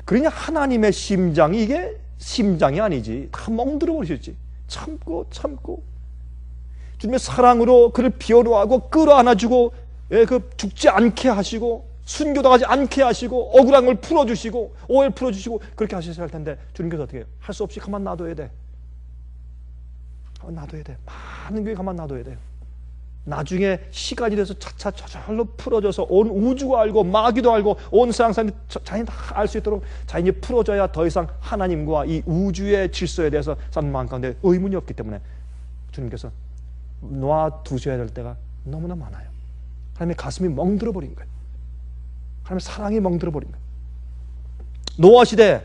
그러니 하나님의 심장이 이게 심장이 아니지. 다 멍들어 버리셨지. 참고 주님의 사랑으로 그를 비워놓고 끌어안아주고, 그 죽지 않게 하시고, 순교당하지 않게 하시고, 억울한 걸 풀어주시고, 오해를 풀어주시고, 그렇게 하셨어야 할 텐데 주님께서 어떻게 해요? 할 수 없이 가만 놔둬야 돼. 놔둬야 돼. 많은 교회 가만 놔둬야 돼요. 나중에 시간이 돼서 차차 저절로 풀어져서 온 우주가 알고 마귀도 알고 온 세상 사람이 자연이 다 알 수 있도록 자연이 풀어져야 더 이상 하나님과 이 우주의 질서에 대해서 사람 마음 가운데 의문이 없기 때문에 주님께서 놔두셔야 될 때가 너무나 많아요. 하나님의 가슴이 멍들어 버린 거예요. 하나님의 사랑이 멍들어 버린 거예요. 노아 시대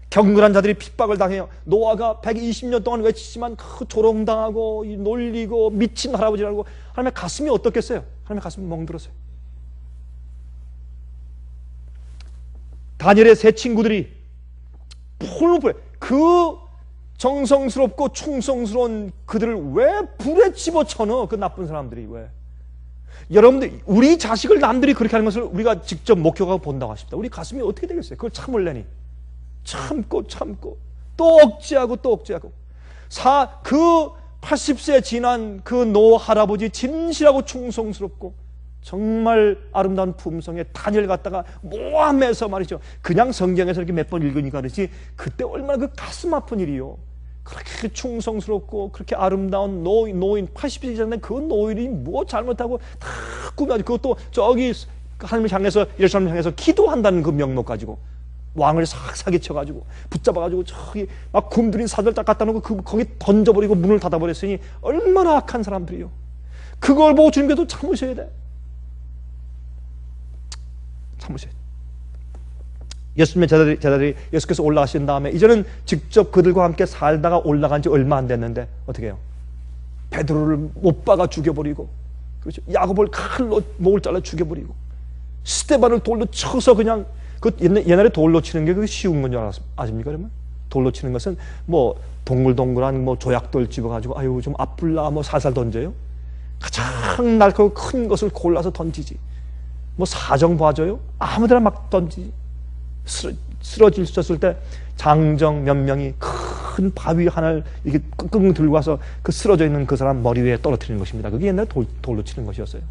경건한 자들이 핍박을 당해요. 노아가 120년 동안 외치지만 조롱당하고 놀리고 미친 할아버지라고. 하나님의 가슴이 어떻겠어요? 하나님의 가슴이 멍들었어요. 다니엘의 세 친구들이 폴로프에 그 정성스럽고 충성스러운 그들을 왜 불에 집어쳐넣어? 그 나쁜 사람들이 왜? 여러분들, 우리 자식을 남들이 그렇게 하는 것을 우리가 직접 목격하고 본다고 하십니다. 우리 가슴이 어떻게 되겠어요? 그걸 참을래니 참고 또 억지하고 그 80세 지난 그 노 할아버지 진실하고 충성스럽고 정말 아름다운 품성의 다니엘 갖다가 모함해서 말이죠. 그냥 성경에서 이렇게 몇 번 읽으니까 그렇지 그때 얼마나 그 가슴 아픈 일이요. 그렇게 충성스럽고 그렇게 아름다운 노인 80세 지난 그 노인이 뭐 잘못하고 다 꾸며가지고 그것도 저기 하나님을 향해서 예루살렘을 향해서 기도한다는 그 명목 가지고 왕을 사기쳐가지고 붙잡아가지고 저기 막 굶주린 사들 딱 갖다 놓고 거기 던져버리고 문을 닫아버렸으니 얼마나 악한 사람들이요. 그걸 보고 주님께서 참으셔야 돼. 참으셔야 돼. 예수님의 제자들이 예수께서 올라가신 다음에 이제는 직접 그들과 함께 살다가 올라간 지 얼마 안 됐는데 어떻게 해요? 베드로를 못 박아 죽여버리고, 그렇죠? 야고보를 칼로 목을 잘라 죽여버리고, 스데반을 돌로 쳐서 그냥 옛날에 돌로 치는 게 그게 쉬운 건 줄 아십니까? 그러면 돌로 치는 것은 뭐 동글동글한 뭐 조약돌 집어가지고 아유 좀 아플라 뭐 살살 던져요. 가장 날카롭고 큰 것을 골라서 던지지. 뭐 사정 봐줘요? 아무데나 막 던지지. 쓰러졌을 때 장정 몇 명이 큰 바위 하나를 이렇게 끙끙 들고 와서 그 쓰러져 있는 그 사람 머리 위에 떨어뜨리는 것입니다. 그게 옛날에 돌로 치는 것이었어요.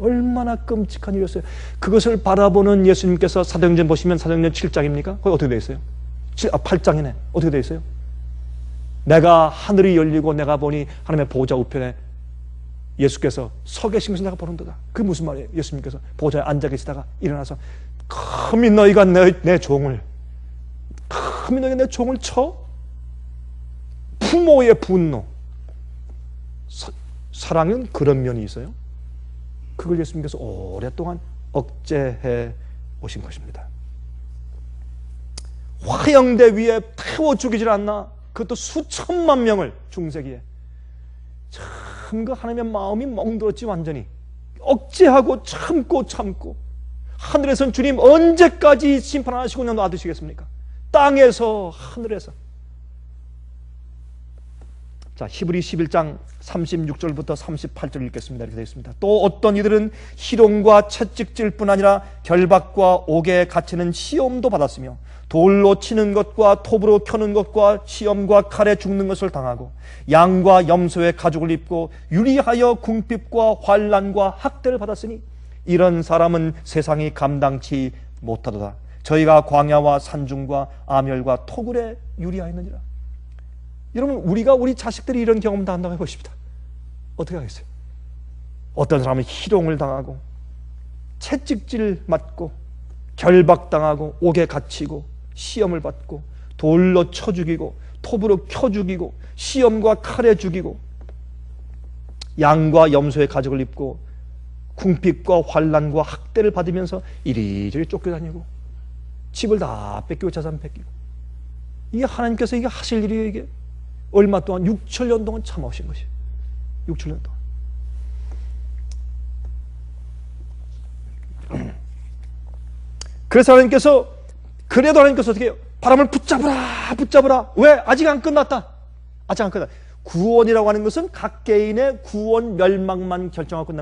얼마나 끔찍한 일이었어요. 그것을 바라보는 예수님께서 사도행전 보시면 사도행전 7장입니까? 거기 어떻게 되어 있어요? 8장이네. 어떻게 되어 있어요? 내가 하늘이 열리고 내가 보니 하나님의 보좌 우편에 예수께서 서 계신 것을 내가 보는도다. 그게 무슨 말이에요? 예수님께서 보좌에 앉아 계시다가 일어나서 감히 너희가 내 종을 쳐? 부모의 분노. 사랑은 그런 면이 있어요. 그걸 예수님께서 오랫동안 억제해 오신 것입니다. 화영대 위에 태워 죽이질 않나? 그것도 수천만 명을 중세기에. 참 그 하나님의 마음이 멍들었지. 완전히 억제하고 참고 하늘에선 주님 언제까지 심판 안 하시고 그냥 놔두시겠습니까? 땅에서 하늘에서. 자, 히브리 11장 36절부터 38절 읽겠습니다. 이렇게 되어 있습니다. 또 어떤 이들은 희롱과 채찍질 뿐 아니라 결박과 옥에 갇히는 시험도 받았으며 돌로 치는 것과 톱으로 켜는 것과 시험과 칼에 죽는 것을 당하고 양과 염소의 가죽을 입고 유리하여 궁핍과 환난과 학대를 받았으니 이런 사람은 세상이 감당치 못하도다. 저희가 광야와 산중과 암열과 토굴에 유리하였느니라. 여러분, 우리가 우리 자식들이 이런 경험 다 한다고 해보십시다. 어떻게 하겠어요? 어떤 사람은 희롱을 당하고 채찍질 맞고 결박당하고 옥에 갇히고 시험을 받고 돌로 쳐 죽이고 톱으로 켜 죽이고 시험과 칼에 죽이고 양과 염소의 가죽을 입고 궁핍과 환난과 학대를 받으면서 이리저리 쫓겨다니고 집을 다 뺏기고 자산 뺏기고, 이게 하나님께서 이게 하실 일이에요. 이게 얼마 동안 6천년 동안 참아오신 것이에요. 6천년 동안. 그래서 하나님께서, 그래도 하나님께서 어떻게 해요? 바람을 붙잡으라. 왜? 아직 안 끝났다. 아직 안 끝났다. 구원이라고 하는 것은 각 개인의 구원 멸망만 결정하고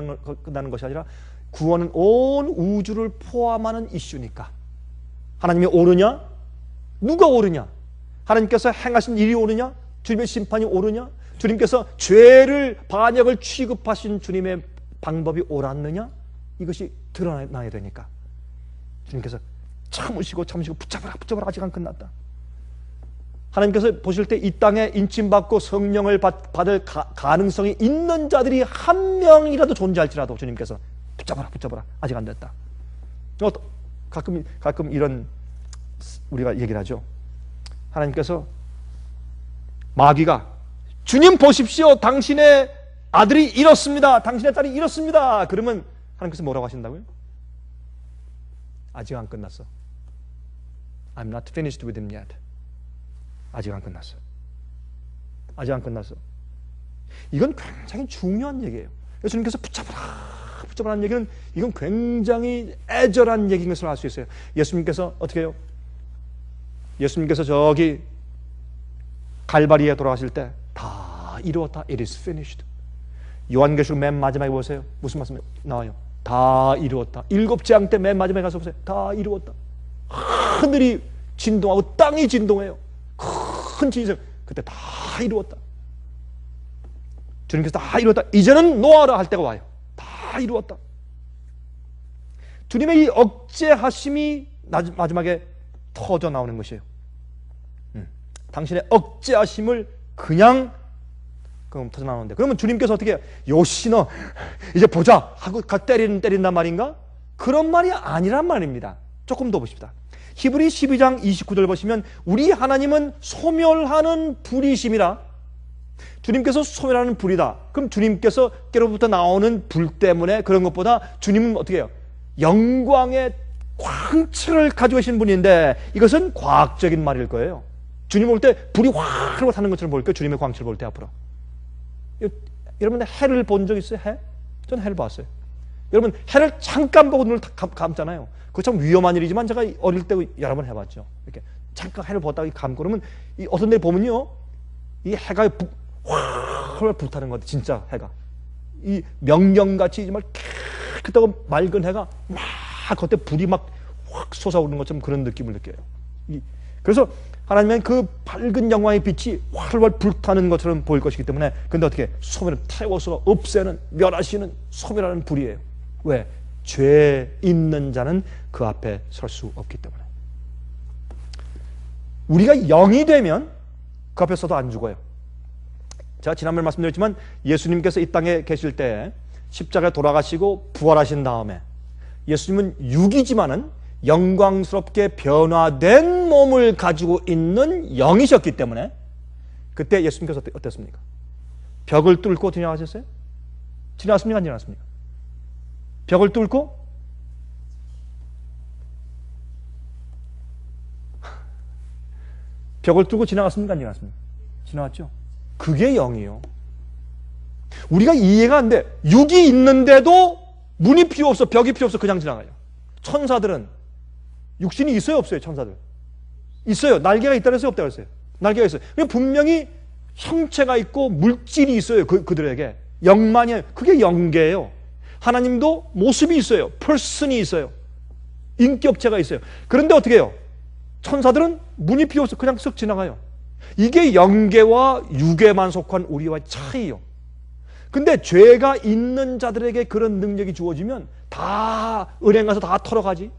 끝나는 것이 아니라 구원은 온 우주를 포함하는 이슈니까. 하나님이 옳으냐? 누가 옳으냐? 하나님께서 행하신 일이 옳으냐? 주님의 심판이 옳으냐? 주님께서 죄를, 반역을 취급하신 주님의 방법이 옳았느냐? 이것이 드러나야 되니까 주님께서 참으시고 붙잡아라 아직 안 끝났다. 하나님께서 보실 때 이 땅에 인침받고 성령을 받을 가능성이 있는 자들이 한 명이라도 존재할지라도 주님께서 붙잡아라 아직 안 됐다. 가끔 이런 우리가 얘기를 하죠. 하나님께서 마귀가 주님 보십시오, 당신의 아들이 이렇습니다, 당신의 딸이 이렇습니다. 그러면 하나님께서 뭐라고 하신다고요? 아직 안 끝났어. I'm not finished with him yet. 아직 안 끝났어. 아직 안 끝났어. 이건 굉장히 중요한 얘기예요. 예수님께서 붙잡으라는 얘기는 이건 굉장히 애절한 얘기인 것을 알 수 있어요. 예수님께서 어떻게 해요? 예수님께서 저기 갈바리에 돌아가실 때 다 이루었다. It is finished. 요한계시록 맨 마지막에 보세요. 무슨 말씀이 나와요? 다 이루었다. 7재앙 때 맨 마지막에 가서 보세요. 다 이루었다. 하늘이 진동하고 땅이 진동해요. 큰 지진. 그때 다 이루었다. 주님께서 다 이루었다. 이제는 놓아라 할 때가 와요. 다 이루었다. 주님의 이 억제하심이 마지막에 터져 나오는 것이에요. 당신의 억제하심을 그냥 터져 나오는데, 그러면 주님께서 어떻게 해요? 요시 너 이제 보자 하고 때린단 말인가? 그런 말이 아니란 말입니다. 조금 더 보십시다. 히브리 12장 29절 보시면 우리 하나님은 소멸하는 불이심이라. 주님께서 소멸하는 불이다. 그럼 주님께서께로부터 나오는 불 때문에 그런 것보다 주님은 어떻게 해요? 영광의 광채를 가지고 계신 분인데, 이것은 과학적인 말일 거예요. 주님 볼 때 불이 확 하고 타는 것처럼 보일 거예요. 주님의 광채를 볼 때 앞으로. 여러분 해를 본 적 있어요? 해? 저는 해를 봤어요. 여러분 해를 잠깐 보고 눈을 감잖아요. 그거 참 위험한 일이지만 제가 어릴 때 여러 번 해봤죠. 이렇게 잠깐 해를 보다가 감고 그러면 어떤 데 보면요, 이 해가 확 불타는 것 같아요. 진짜 해가 이 명령같이 정말 깨끗하고 맑은 해가 막 그때 불이 막 확 솟아오르는 것처럼 그런 느낌을 느껴요. 그래서 하나님은 그 밝은 영광의 빛이 활활 불타는 것처럼 보일 것이기 때문에, 근데 어떻게 소멸을 태워서 없애는, 멸하시는, 소멸하는 불이에요. 왜? 죄 있는 자는 그 앞에 설 수 없기 때문에. 우리가 영이 되면 그 앞에 서도 안 죽어요. 제가 지난번에 말씀드렸지만 예수님께서 이 땅에 계실 때 십자가에 돌아가시고 부활하신 다음에 예수님은 육이지만은 영광스럽게 변화된 몸을 가지고 있는 영이셨기 때문에 그때 예수님께서 어땠습니까? 벽을 뚫고 지나가셨어요? 지나갔습니까? 안 지나갔습니까? 벽을 뚫고 지나갔습니까? 안 지나갔습니까? 지나갔죠? 그게 영이요. 우리가 이해가 안 돼. 육이 있는데도 문이 필요 없어, 벽이 필요 없어, 그냥 지나가요. 천사들은 육신이 있어요, 없어요? 천사들 있어요. 날개가 있다 그랬어요, 없다 그랬어요? 날개가 있어요. 분명히 형체가 있고 물질이 있어요. 그들에게 영만이, 그게 영계예요. 하나님도 모습이 있어요. 퍼슨이 있어요. 인격체가 있어요. 그런데 어떻게 해요? 천사들은 문이 필요 없어, 그냥 쓱 지나가요. 이게 영계와 육에만 속한 우리와의 차이요. 근데 죄가 있는 자들에게 그런 능력이 주어지면 다 은행 가서 다 털어가지.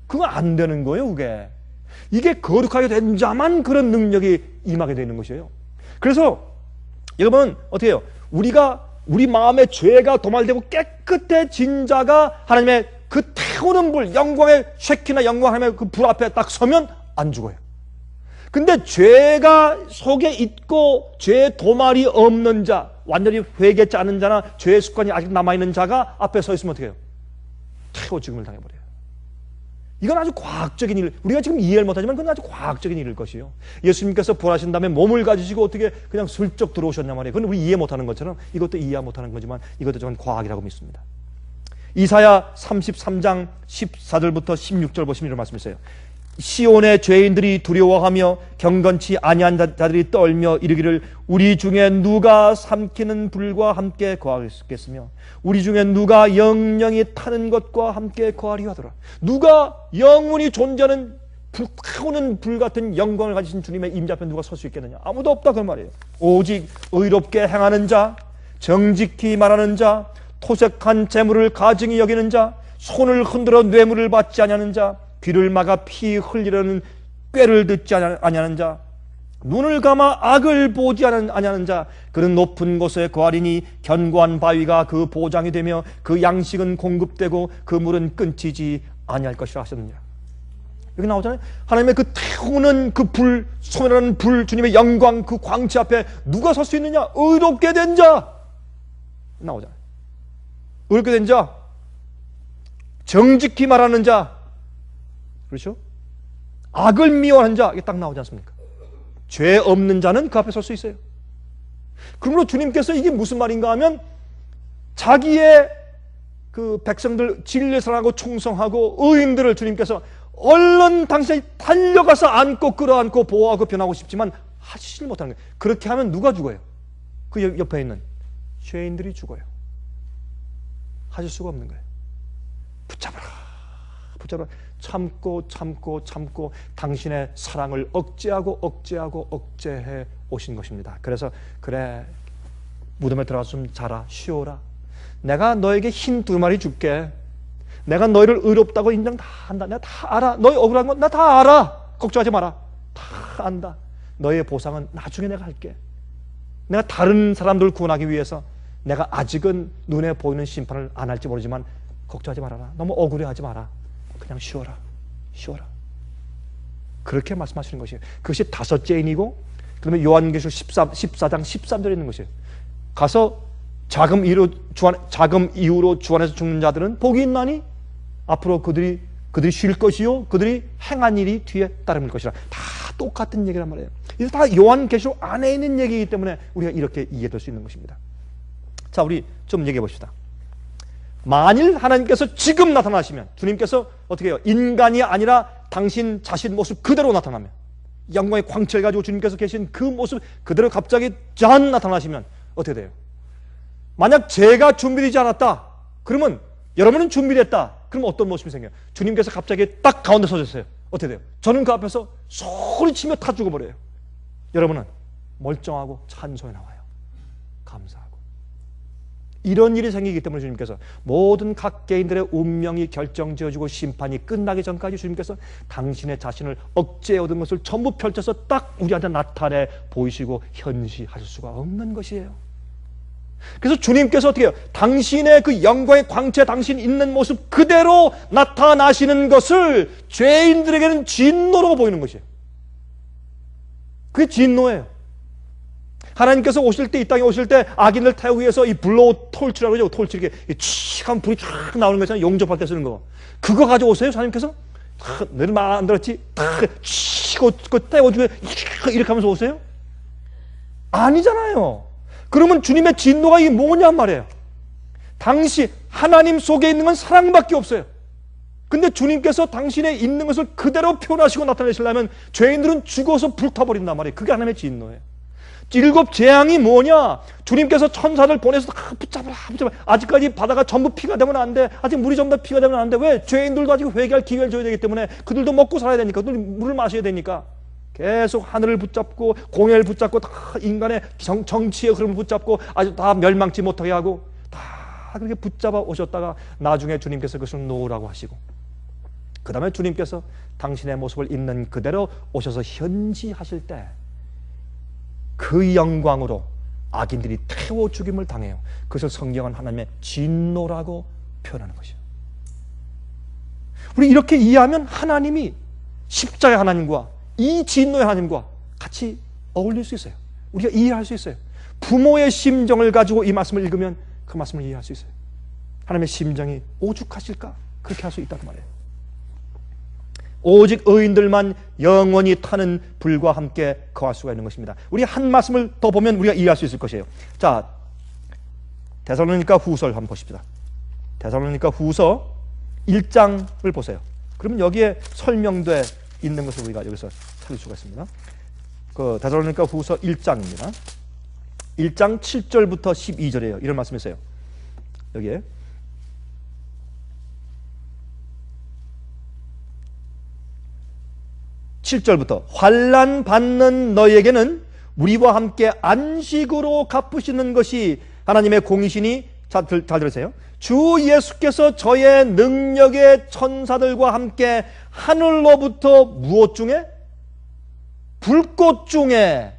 그거 안 되는 거예요, 그게. 이게 거룩하게 된 자만 그런 능력이 임하게 되는 것이에요. 그래서 여러분 어떻게 해요? 우리 마음의 죄가 도말되고 깨끗해진 자가 하나님의 그 태우는 불, 영광의 쉐키나 영광 하나님의 그 불 앞에 딱 서면 안 죽어요. 근데 죄가 속에 있고 죄 도말이 없는 자, 완전히 회개치 않은 자나 죄의 습관이 아직 남아있는 자가 앞에 서 있으면 어떻게 해요? 태워 죽음을 당해버려요. 이건 아주 과학적인 일, 우리가 지금 이해를 못하지만 그건 아주 과학적인 일일 것이요. 예수님께서 부활하신 다음에 몸을 가지시고 어떻게 그냥 슬쩍 들어오셨냐 말이에요. 그건 우리 이해 못하는 것처럼 이것도 이해 못하는 거지만 이것도 저는 과학이라고 믿습니다. 이사야 33장 14절부터 16절 보시면 이런 말씀이 있어요. 시온의 죄인들이 두려워하며 경건치 아니한 자들이 떨며 이르기를 우리 중에 누가 삼키는 불과 함께 거하겠으며 우리 중에 누가 영영이 타는 것과 함께 거하리 하더라. 누가 영원히 존재하는 불타오는 불 같은 영광을 가지신 주님의 임자 앞에 누가 설 수 있겠느냐? 아무도 없다 그 말이에요. 오직 의롭게 행하는 자, 정직히 말하는 자, 토색한 재물을 가증히 여기는 자, 손을 흔들어 뇌물을 받지 아니하는 자, 귀를 막아 피 흘리려는 꾀를 듣지 아니하는 자, 눈을 감아 악을 보지 아니하는 자, 그는 높은 곳에 거하리니 견고한 바위가 그 보장이 되며 그 양식은 공급되고 그 물은 끊기지 아니할 것이라 하셨느니라. 여기 나오잖아요. 하나님의 그 태우는 그 불, 소멸하는 불, 주님의 영광 그 광채 앞에 누가 설 수 있느냐? 의롭게 된 자 나오잖아요. 의롭게 된 자, 정직히 말하는 자, 그렇죠? 악을 미워하는 자, 이게 딱 나오지 않습니까? 죄 없는 자는 그 앞에 설 수 있어요. 그러므로 주님께서 이게 무슨 말인가 하면 자기의 그 백성들 진리를 사랑하고 충성하고 의인들을 주님께서 얼른 당신이 달려가서 안고 끌어안고 보호하고 변하고 싶지만 하시질 못하는 거예요. 그렇게 하면 누가 죽어요? 그 옆에 있는 죄인들이 죽어요. 하실 수가 없는 거예요. 붙잡아라, 붙잡아라. 참고 당신의 사랑을 억제해 오신 것입니다. 그래서 그래, 무덤에 들어가서 좀 자라, 쉬어라. 내가 너에게 흰 2마리 줄게. 내가 너희를 의롭다고 인정 다 한다. 내가 다 알아. 너희 억울한 건 나 다 알아. 걱정하지 마라. 다 안다. 너희의 보상은 나중에 내가 할게. 내가 다른 사람들을 구원하기 위해서 내가 아직은 눈에 보이는 심판을 안 할지 모르지만 걱정하지 말아라. 너무 억울해하지 마라. 그냥 쉬어라. 그렇게 말씀하시는 것이에요. 그것이 5째인이고, 그 다음에 요한계시록 14장 13절에 있는 것이에요. 가서 자금 이후로 주 안에서 죽는 자들은 복이 있나니 앞으로 그들이 쉴 것이요 그들이 행한 일이 뒤에 따름일 것이라. 다 똑같은 얘기란 말이에요. 이게 다 요한계시록 안에 있는 얘기이기 때문에 우리가 이렇게 이해될 수 있는 것입니다. 자, 우리 좀 얘기해 봅시다. 만일 하나님께서 지금 나타나시면, 주님께서 어떻게 해요? 인간이 아니라 당신 자신 모습 그대로 나타나면, 영광의 광채를 가지고 주님께서 계신 그 모습 그대로 갑자기 짠 나타나시면 어떻게 돼요? 만약 제가 준비되지 않았다 그러면, 여러분은 준비됐다 그러면 어떤 모습이 생겨요? 주님께서 갑자기 딱 가운데 서셨어요. 어떻게 돼요? 저는 그 앞에서 소리치며 타 죽어버려요. 여러분은 멀쩡하고 찬송에 나와요. 감사하고. 이런 일이 생기기 때문에 주님께서 모든 각 개인들의 운명이 결정지어지고 심판이 끝나기 전까지 주님께서 당신의 자신을 억제해 얻은 것을 전부 펼쳐서 딱 우리한테 나타내 보이시고 현시하실 수가 없는 것이에요. 그래서 주님께서 어떻게 해요? 당신의 그 영광의 광채, 당신 있는 모습 그대로 나타나시는 것을 죄인들에게는 진노로 보이는 것이에요. 그게 진노예요. 하나님께서 오실 때, 이 땅에 오실 때 악인을 태우기 위해서 이 블로우 톨치라고 그러죠. 톨치 이렇게 칙 하면 불이 쫙 나오는 거 있잖아요. 용접할 때 쓰는 거. 그거 가지고 오세요, 하나님께서? 너는 만들었지? 치고 떼어주고 이렇게 하면서 오세요? 아니잖아요. 그러면 주님의 진노가 이게 뭐냔 말이에요. 당시 하나님 속에 있는 건 사랑밖에 없어요. 근데 주님께서 당신의 있는 것을 그대로 표현하시고 나타내시려면 죄인들은 죽어서 불타버린단 말이에요. 그게 하나님의 진노예요. 7 재앙이 뭐냐? 주님께서 천사를 보내서 붙잡아라. 아직까지 바다가 전부 피가 되면 안 돼. 아직 물이 전부 다 피가 되면 안 돼. 왜? 죄인들도 아직 회개할 기회를 줘야 되기 때문에, 그들도 먹고 살아야 되니까, 그들 물을 마셔야 되니까 계속 하늘을 붙잡고 공예를 붙잡고 다 인간의 정치의 흐름을 붙잡고 아주 다 멸망치 못하게 하고 다 그렇게 붙잡아 오셨다가 나중에 주님께서 그것을 놓으라고 하시고, 그 다음에 주님께서 당신의 모습을 있는 그대로 오셔서 현지하실 때 그 영광으로 악인들이 태워 죽임을 당해요. 그것을 성경은 하나님의 진노라고 표현하는 것이에요. 우리 이렇게 이해하면 하나님이 십자가의 하나님과 이 진노의 하나님과 같이 어울릴 수 있어요. 우리가 이해할 수 있어요. 부모의 심정을 가지고 이 말씀을 읽으면 그 말씀을 이해할 수 있어요. 하나님의 심정이 오죽하실까? 그렇게 할 수 있다는 말이에요. 오직 의인들만 영원히 타는 불과 함께 거할 수가 있는 것입니다. 우리 한 말씀을 더 보면 우리가 이해할 수 있을 것이에요. 자, 데살로니가 후서를 한번 보십시다. 데살로니가 후서 1장을 보세요. 그러면 여기에 설명되어 있는 것을 우리가 여기서 찾을 수가 있습니다. 그 데살로니가 후서 1장입니다. 1장 7절부터 12절이에요. 이런 말씀이 있어요. 여기에 7절부터 환난 받는 너희에게는 우리와 함께 안식으로 갚으시는 것이 하나님의 공이시니, 잘 들으세요. 주 예수께서 저의 능력의 천사들과 함께 하늘로부터 무엇 중에? 불꽃 중에,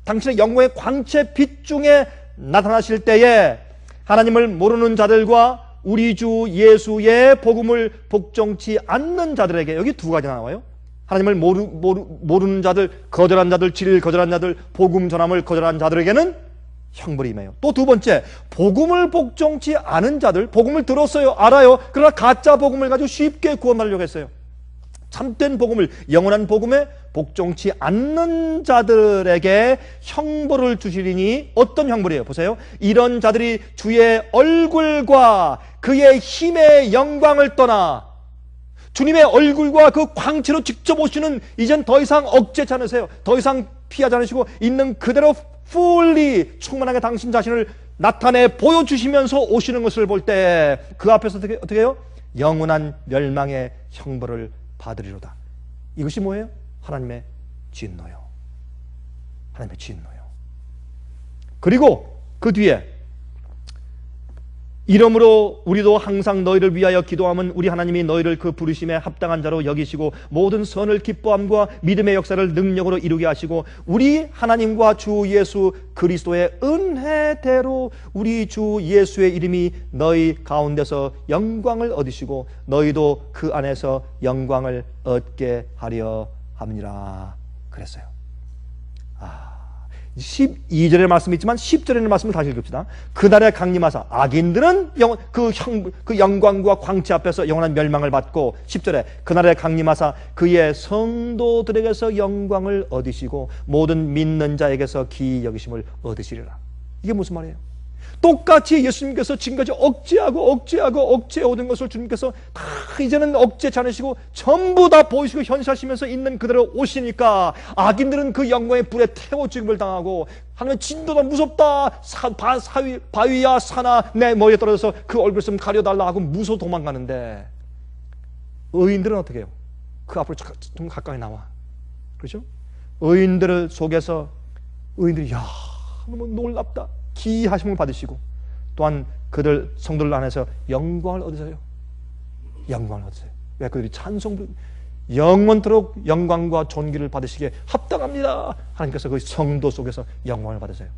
당신의 영광의 광채 빛 중에 나타나실 때에 하나님을 모르는 자들과 우리 주 예수의 복음을 복종치 않는 자들에게, 여기 두 가지 나와요. 하나님을 모르는 자들, 거절한 자들, 진리를 거절한 자들, 복음 전함을 거절한 자들에게는 형벌이 임해요. 또 두 번째, 복음을 복종치 않은 자들, 복음을 들었어요, 알아요. 그러나 가짜 복음을 가지고 쉽게 구원하려고 했어요. 참된 복음을, 영원한 복음에 복종치 않는 자들에게 형벌을 주시리니, 어떤 형벌이에요? 보세요. 이런 자들이 주의 얼굴과 그의 힘의 영광을 떠나 주님의 얼굴과 그 광채로 직접 오시는, 이젠 더 이상 억제치 않으세요. 더 이상 피하지 않으시고 있는 그대로 fully 충만하게 당신 자신을 나타내 보여주시면서 오시는 것을 볼 때 그 앞에서 어떻게 해요? 영원한 멸망의 형벌을 받으리로다. 이것이 뭐예요? 하나님의 진노요. 하나님의 진노요. 그리고 그 뒤에 이러므로 우리도 항상 너희를 위하여 기도함은 우리 하나님이 너희를 그 부르심에 합당한 자로 여기시고 모든 선을 기뻐함과 믿음의 역사를 능력으로 이루게 하시고 우리 하나님과 주 예수 그리스도의 은혜대로 우리 주 예수의 이름이 너희 가운데서 영광을 얻으시고 너희도 그 안에서 영광을 얻게 하려 함이니라 그랬어요. 12절의 말씀이 있지만 10절의 말씀을 다시 읽읍시다. 그날에 강림하사 악인들은 그 영광과 광채 앞에서 영원한 멸망을 받고, 10절에 그날에 강림하사 그의 성도들에게서 영광을 얻으시고 모든 믿는 자에게서 기이 여기심을 얻으시리라. 이게 무슨 말이에요? 똑같이 예수님께서 지금까지 억제해 오던 것을 주님께서 다 이제는 억제치 않으시고 전부 다 보이시고 현시하시면서 있는 그대로 오시니까 악인들은 그 영광의 불에 태워 죽임을 당하고, 하나님의 진노가 무섭다, 바위야 산아 내 머리에 떨어져서 그 얼굴 좀 가려달라 하고 무서워 도망가는데, 의인들은 어떻게 해요? 그 앞으로 좀 가까이 나와. 그렇죠? 의인들 속에서 의인들이 야 너무 놀랍다, 기이하심을 받으시고 또한 그들 성도들 안에서 영광을 얻으세요. 영광을 얻으세요. 왜? 그들이 찬송, 영원토록 영광과 존귀를 받으시기에 합당합니다. 하나님께서 그 성도 속에서 영광을 받으세요.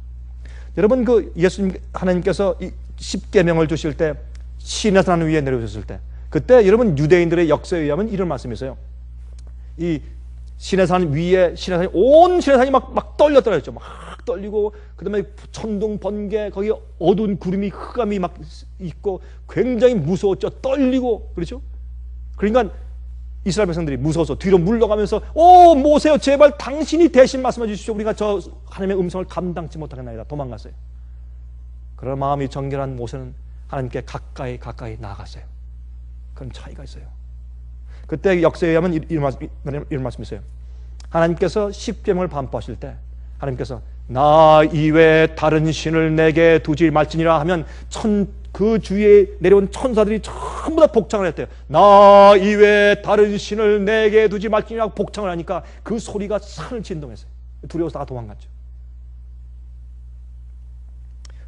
여러분, 그 예수님 하나님께서 이 십계명을 주실 때 시내산 위에 내려오셨을 때, 그때 여러분 유대인들의 역사에 의하면 이런 말씀이 있어요. 이 시내산 위에 온 시내산이 막 떨렸더랬죠. 막 떨리고, 그 다음에 천둥 번개, 거기 어두운 구름이 흑암이 막 있고 굉장히 무서웠죠. 떨리고, 그렇죠? 그러니까 이스라엘 백성들이 무서워서 뒤로 물러가면서 모세요, 제발 당신이 대신 말씀해 주십시오. 우리가 저 하나님의 음성을 감당치 못하겠나이다. 도망갔어요. 그러나 마음이 정결한 모세는 하나님께 가까이 나아갔어요. 그런 차이가 있어요. 그때 역사에 의하면 이런 말씀이 있어요. 하나님께서 십계명을 반포하실 때 하나님께서 나 이외에 다른 신을 내게 두지 말지니라 하면 그 주위에 내려온 천사들이 전부 다 복창을 했대요. 나 이외에 다른 신을 내게 두지 말지니라 복창을 하니까 그 소리가 산을 진동했어요. 두려워서 다 도망갔죠.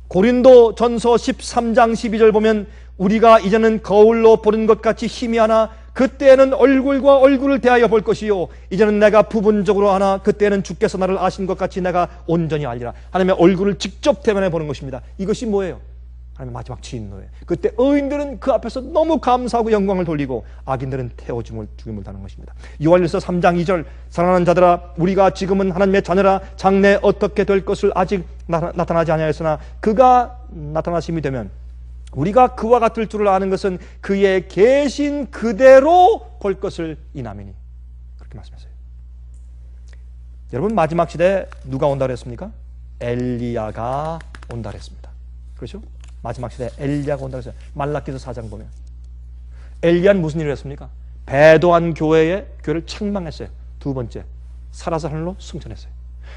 고린도 전서 13장 12절 보면 우리가 이제는 거울로 보는 것 같이 희미하나 그때는 얼굴과 얼굴을 대하여 볼 것이요 이제는 내가 부분적으로 하나 그때는 주께서 나를 아신 것 같이 내가 온전히 알리라. 하나님의 얼굴을 직접 대면해 보는 것입니다. 이것이 뭐예요? 하나님의 마지막 진노에 그때 의인들은 그 앞에서 너무 감사하고 영광을 돌리고 악인들은 태워 죽임을 당하는 것입니다. 요한일서 3장 2절 사랑하는 자들아 우리가 지금은 하나님의 자녀라 장래 어떻게 될 것을 아직 나타나지 아니하였으나 그가 나타나심이 되면 우리가 그와 같을 줄을 아는 것은 그의 계신 그대로 볼 것을 인함이니 그렇게 말씀하셨어요. 여러분 마지막 시대에 누가 온다 그랬습니까? 엘리야가 온다 그랬습니다. 그렇죠? 마지막 시대에 엘리야가 온다 그랬어요. 말라기서 4장 보면 엘리야는 무슨 일을 했습니까? 배도한 교회를 책망했어요. 두 번째 살아서 하늘로 승천했어요.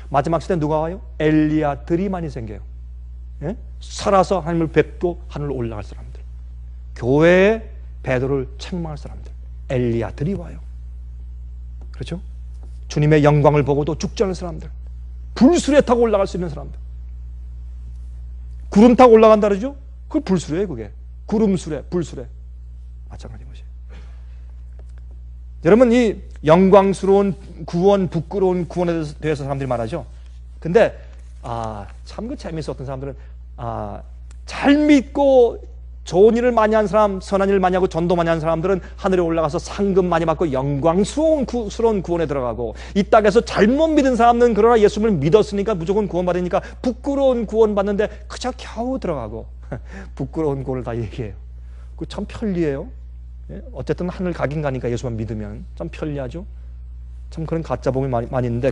마지막 시대에 누가 와요? 엘리야들이 많이 생겨요. 예? 살아서 하나님을 뵙고 하늘로 올라갈 사람들, 교회의 배도를 책망할 사람들, 엘리야들이 와요. 그렇죠? 주님의 영광을 보고도 죽지 않은 사람들, 불수레 타고 올라갈 수 있는 사람들. 구름 타고 올라간다 그러죠? 그걸 불수레예요. 그게 구름수레, 불수레 마찬가지인 것이에요. 여러분 이 영광스러운 구원, 부끄러운 구원에 대해서 사람들이 말하죠. 근데 참 그 재미있어. 어떤 사람들은 잘 믿고 좋은 일을 많이 한 사람, 선한 일을 많이 하고 전도 많이 한 사람들은 하늘에 올라가서 상금 많이 받고 영광스러운 구원에 들어가고, 이 땅에서 잘못 믿은 사람은 그러나 예수님을 믿었으니까 무조건 구원받으니까 부끄러운 구원 받는데 그저 겨우 들어가고 부끄러운 구원을 다 얘기해요. 그 참 편리해요. 어쨌든 하늘 가긴 가니까 예수만 믿으면 참 편리하죠. 참 그런 가짜 복음이 많이 있는데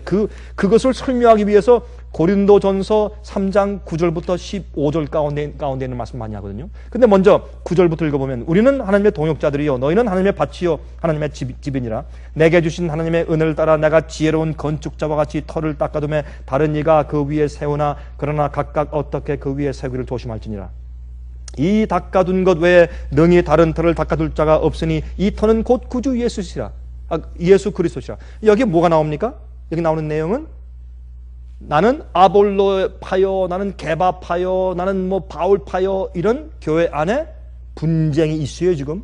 그것을 설명하기 위해서 고린도전서 3장 9절부터 15절 가운데 있는 말씀 많이 하거든요. 근데 먼저 9절부터 읽어보면 우리는 하나님의 동역자들이요 너희는 하나님의 밭이요 하나님의 집이니라. 내게 주신 하나님의 은혜를 따라 내가 지혜로운 건축자와 같이 터를 닦아두매 다른 이가 그 위에 세우나 그러나 각각 어떻게 그 위에 세우기를 조심할지니라. 이 닦아둔 것 외에 능히 다른 터를 닦아둘 자가 없으니 이 터는 곧 구주 예수시라. 예수 그리스도시라. 여기 뭐가 나옵니까? 여기 나오는 내용은 나는 아볼로 파요, 나는 게바 파요, 나는 뭐 바울 파요, 이런 교회 안에 분쟁이 있어요 지금.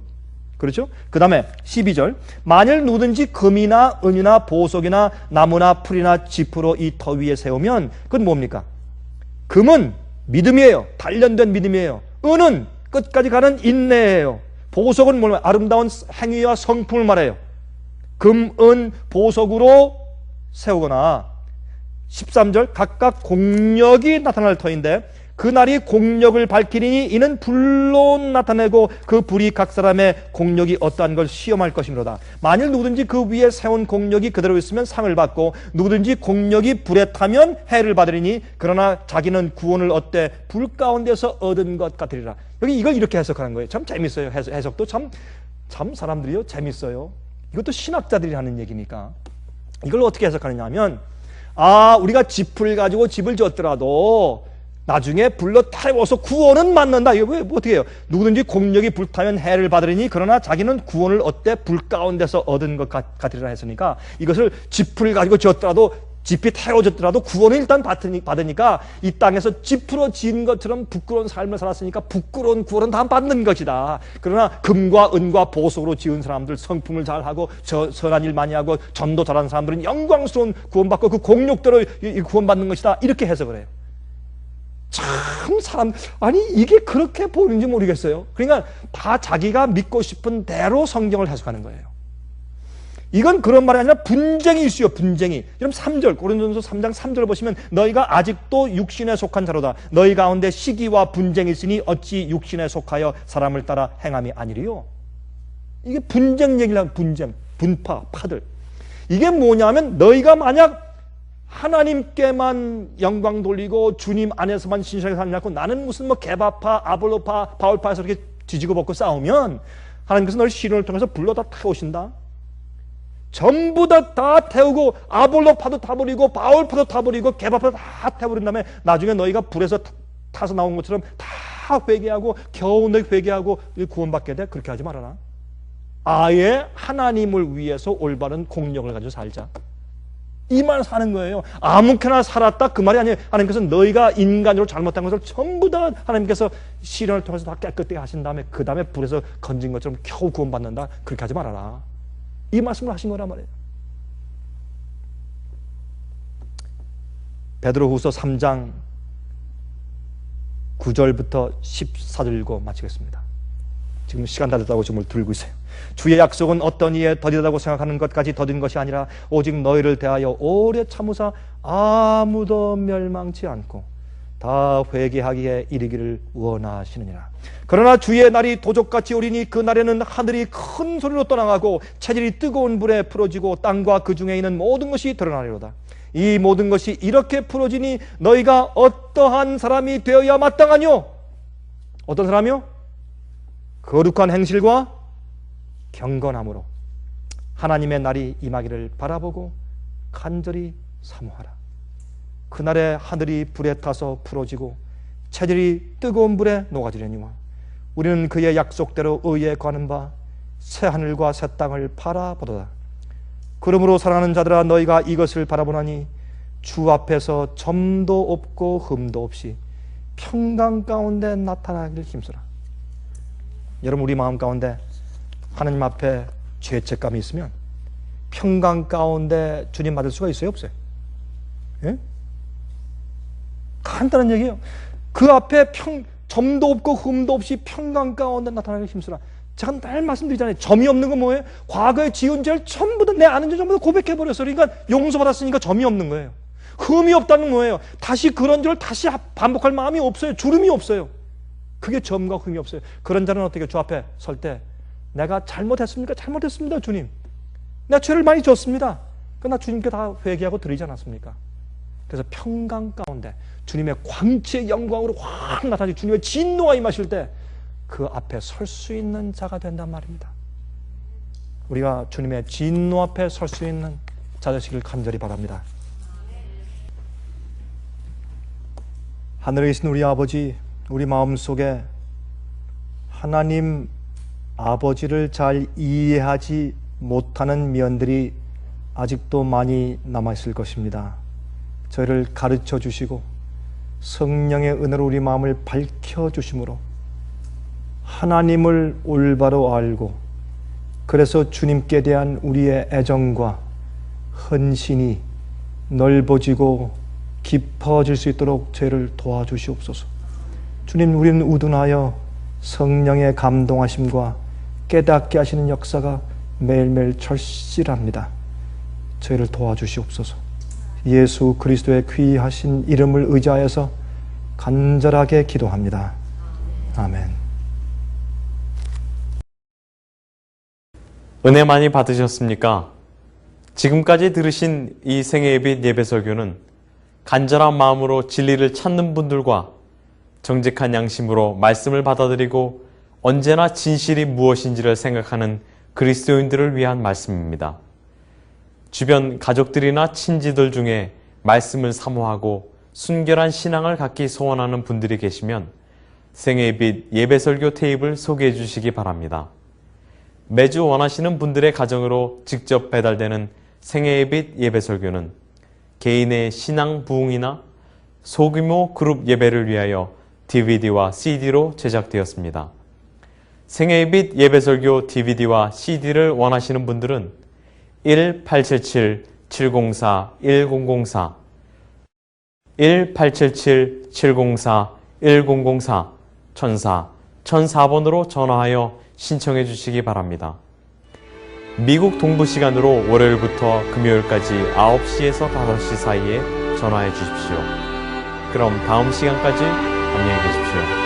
그렇죠? 그 다음에 12절 만일 누구든지 금이나 은이나 보석이나 나무나 풀이나 지프로 이 터 위에 세우면 그건 뭡니까? 금은 믿음이에요. 단련된 믿음이에요. 은은 끝까지 가는 인내예요. 보석은 뭐냐? 아름다운 행위와 성품을 말해요. 금, 은, 보석으로 세우거나 13절 각각 공력이 나타날 터인데 그날이 공력을 밝히리니 이는 불로 나타내고 그 불이 각 사람의 공력이 어떠한 걸 시험할 것이므로다. 만일 누구든지 그 위에 세운 공력이 그대로 있으면 상을 받고 누구든지 공력이 불에 타면 해를 받으리니 그러나 자기는 구원을 얻되 불 가운데서 얻은 것 같으리라. 여기 이걸 이렇게 해석하는 거예요. 참 재밌어요. 해석도 참 사람들이요 재밌어요. 이것도 신학자들이 하는 얘기니까. 이걸 어떻게 해석하느냐 하면 우리가 짚을 가지고 집을 지었더라도 나중에 불로 태워서 구원은 받는다. 이거 왜 어떻게 해요? 누구든지 공력이 불타면 해를 받으리니 그러나 자기는 구원을 얻되 불 가운데서 얻은 것 같으리라 했으니까 이것을 짚을 가지고 지었더라도 짚이 태워졌더라도 구원을 일단 받으니까 이 땅에서 짚으로 지은 것처럼 부끄러운 삶을 살았으니까 부끄러운 구원은 다 받는 것이다. 그러나 금과 은과 보석으로 지은 사람들, 성품을 잘하고 선한 일 많이 하고 전도 잘하는 사람들은 영광스러운 구원받고 그 공력대로 구원받는 것이다. 이렇게 해석을 해요. 참 이게 그렇게 보이는지 모르겠어요. 그러니까 다 자기가 믿고 싶은 대로 성경을 해석하는 거예요. 이건 그런 말이 아니라 분쟁이 있어요. 분쟁이. 여러분 3절 고린도전서 3장 3절 보시면 너희가 아직도 육신에 속한 자로다. 너희 가운데 시기와 분쟁이 있으니 어찌 육신에 속하여 사람을 따라 행함이 아니리요. 이게 분쟁 얘기라고. 분쟁, 분파, 파들. 이게 뭐냐면 너희가 만약 하나님께만 영광 돌리고 주님 안에서만 신실하게 살지 않고 나는 무슨 뭐 게바파, 아볼로파, 바울파에서 이렇게 뒤지고 벗고 싸우면 하나님께서 너희 시련을 통해서 불러 다 태우신다. 전부 다 태우고 아볼로파도 다 버리고 바울파도 다 버리고 게바파도 다 태워버린 다음에 나중에 너희가 불에서 타서 나온 것처럼 다 회개하고 겨우 너희 회개하고 구원받게 돼. 그렇게 하지 말아라. 아예 하나님을 위해서 올바른 공력을 가지고 살자. 이 말을 사는 거예요. 아무렇게나 살았다 그 말이 아니에요. 하나님께서 너희가 인간으로 잘못한 것을 전부 다 하나님께서 시련을 통해서 다 깨끗하게 하신 다음에 그 다음에 불에서 건진 것처럼 겨우 구원받는다. 그렇게 하지 말아라. 이 말씀을 하신 거란 말이에요. 베드로후서 3장 9절부터 14절고 마치겠습니다. 지금 시간 다 됐다고 지금 들고 있어요. 주의 약속은 어떤 이에 더디다고 생각하는 것까지 더딘 것이 아니라 오직 너희를 대하여 오래 참으사 아무도 멸망치 않고 다 회개하기에 이르기를 원하시느니라. 그러나 주의 날이 도적같이 오리니 그 날에는 하늘이 큰 소리로 떠나가고 체질이 뜨거운 불에 풀어지고 땅과 그 중에 있는 모든 것이 드러나리로다. 이 모든 것이 이렇게 풀어지니 너희가 어떠한 사람이 되어야 마땅하뇨? 어떤 사람이요? 거룩한 행실과 경건함으로 하나님의 날이 임하기를 바라보고 간절히 사모하라. 그날에 하늘이 불에 타서 풀어지고 체질이 뜨거운 불에 녹아지려니와 우리는 그의 약속대로 의에 관한 바 새하늘과 새 땅을 바라보도다. 그러므로 사랑하는 자들아 너희가 이것을 바라보나니 주 앞에서 점도 없고 흠도 없이 평강 가운데 나타나기를 힘쓰라. 여러분, 우리 마음 가운데 하나님 앞에 죄책감이 있으면 평강 가운데 주님 맞을 수가 있어요, 없어요? 예? 간단한 얘기예요. 그 앞에 점도 없고 흠도 없이 평강 가운데 나타나기를 힘쓰라. 제가 늘 말씀드리잖아요. 점이 없는 건 뭐예요? 과거에 지은 죄를 전부 다, 내 아는 죄 전부 다 고백해버렸어요. 그러니까 용서받았으니까 점이 없는 거예요. 흠이 없다는 거예요. 다시 그런 죄를 다시 반복할 마음이 없어요. 주름이 없어요. 그게 점과 흠이 없어요. 그런 자는 어떻게 주 앞에 설 때 내가 잘못했습니까? 잘못했습니다, 주님. 내가 죄를 많이 졌습니다. 그러나 주님께 다 회개하고 드리지 않았습니까? 그래서 평강 가운데 주님의 광채의 영광으로 확 나타나지, 주님의 진노가 임하실 때 그 앞에 설 수 있는 자가 된단 말입니다. 우리가 주님의 진노 앞에 설 수 있는 자 되시길 간절히 바랍니다. 하늘에 계신 우리 아버지, 우리 마음속에 하나님 아버지를 잘 이해하지 못하는 면들이 아직도 많이 남아있을 것입니다. 저희를 가르쳐 주시고 성령의 은혜로 우리 마음을 밝혀주심으로 하나님을 올바로 알고 그래서 주님께 대한 우리의 애정과 헌신이 넓어지고 깊어질 수 있도록 저희를 도와주시옵소서. 주님, 우리는 우둔하여 성령의 감동하심과 깨닫게 하시는 역사가 매일매일 절실합니다. 저희를 도와주시옵소서. 예수 그리스도의 귀하신 이름을 의지하여서 간절하게 기도합니다. 아멘. 은혜 많이 받으셨습니까? 지금까지 들으신 이 생애예빛 예배설교는 간절한 마음으로 진리를 찾는 분들과 정직한 양심으로 말씀을 받아들이고 언제나 진실이 무엇인지를 생각하는 그리스도인들을 위한 말씀입니다. 주변 가족들이나 친지들 중에 말씀을 사모하고 순결한 신앙을 갖기 소원하는 분들이 계시면 생애빛 예배설교 테이프를 소개해 주시기 바랍니다. 매주 원하시는 분들의 가정으로 직접 배달되는 생애빛 예배설교는 개인의 신앙 부흥이나 소규모 그룹 예배를 위하여 DVD와 CD로 제작되었습니다. 생애빛 예배설교 DVD와 CD를 원하시는 분들은 1877-704-1004 1877-704-1004 1004번으로 전화하여 신청해 주시기 바랍니다. 미국 동부 시간으로 월요일부터 금요일까지 9시에서 5시 사이에 전화해 주십시오. 그럼 다음 시간까지 안녕히 계십시오.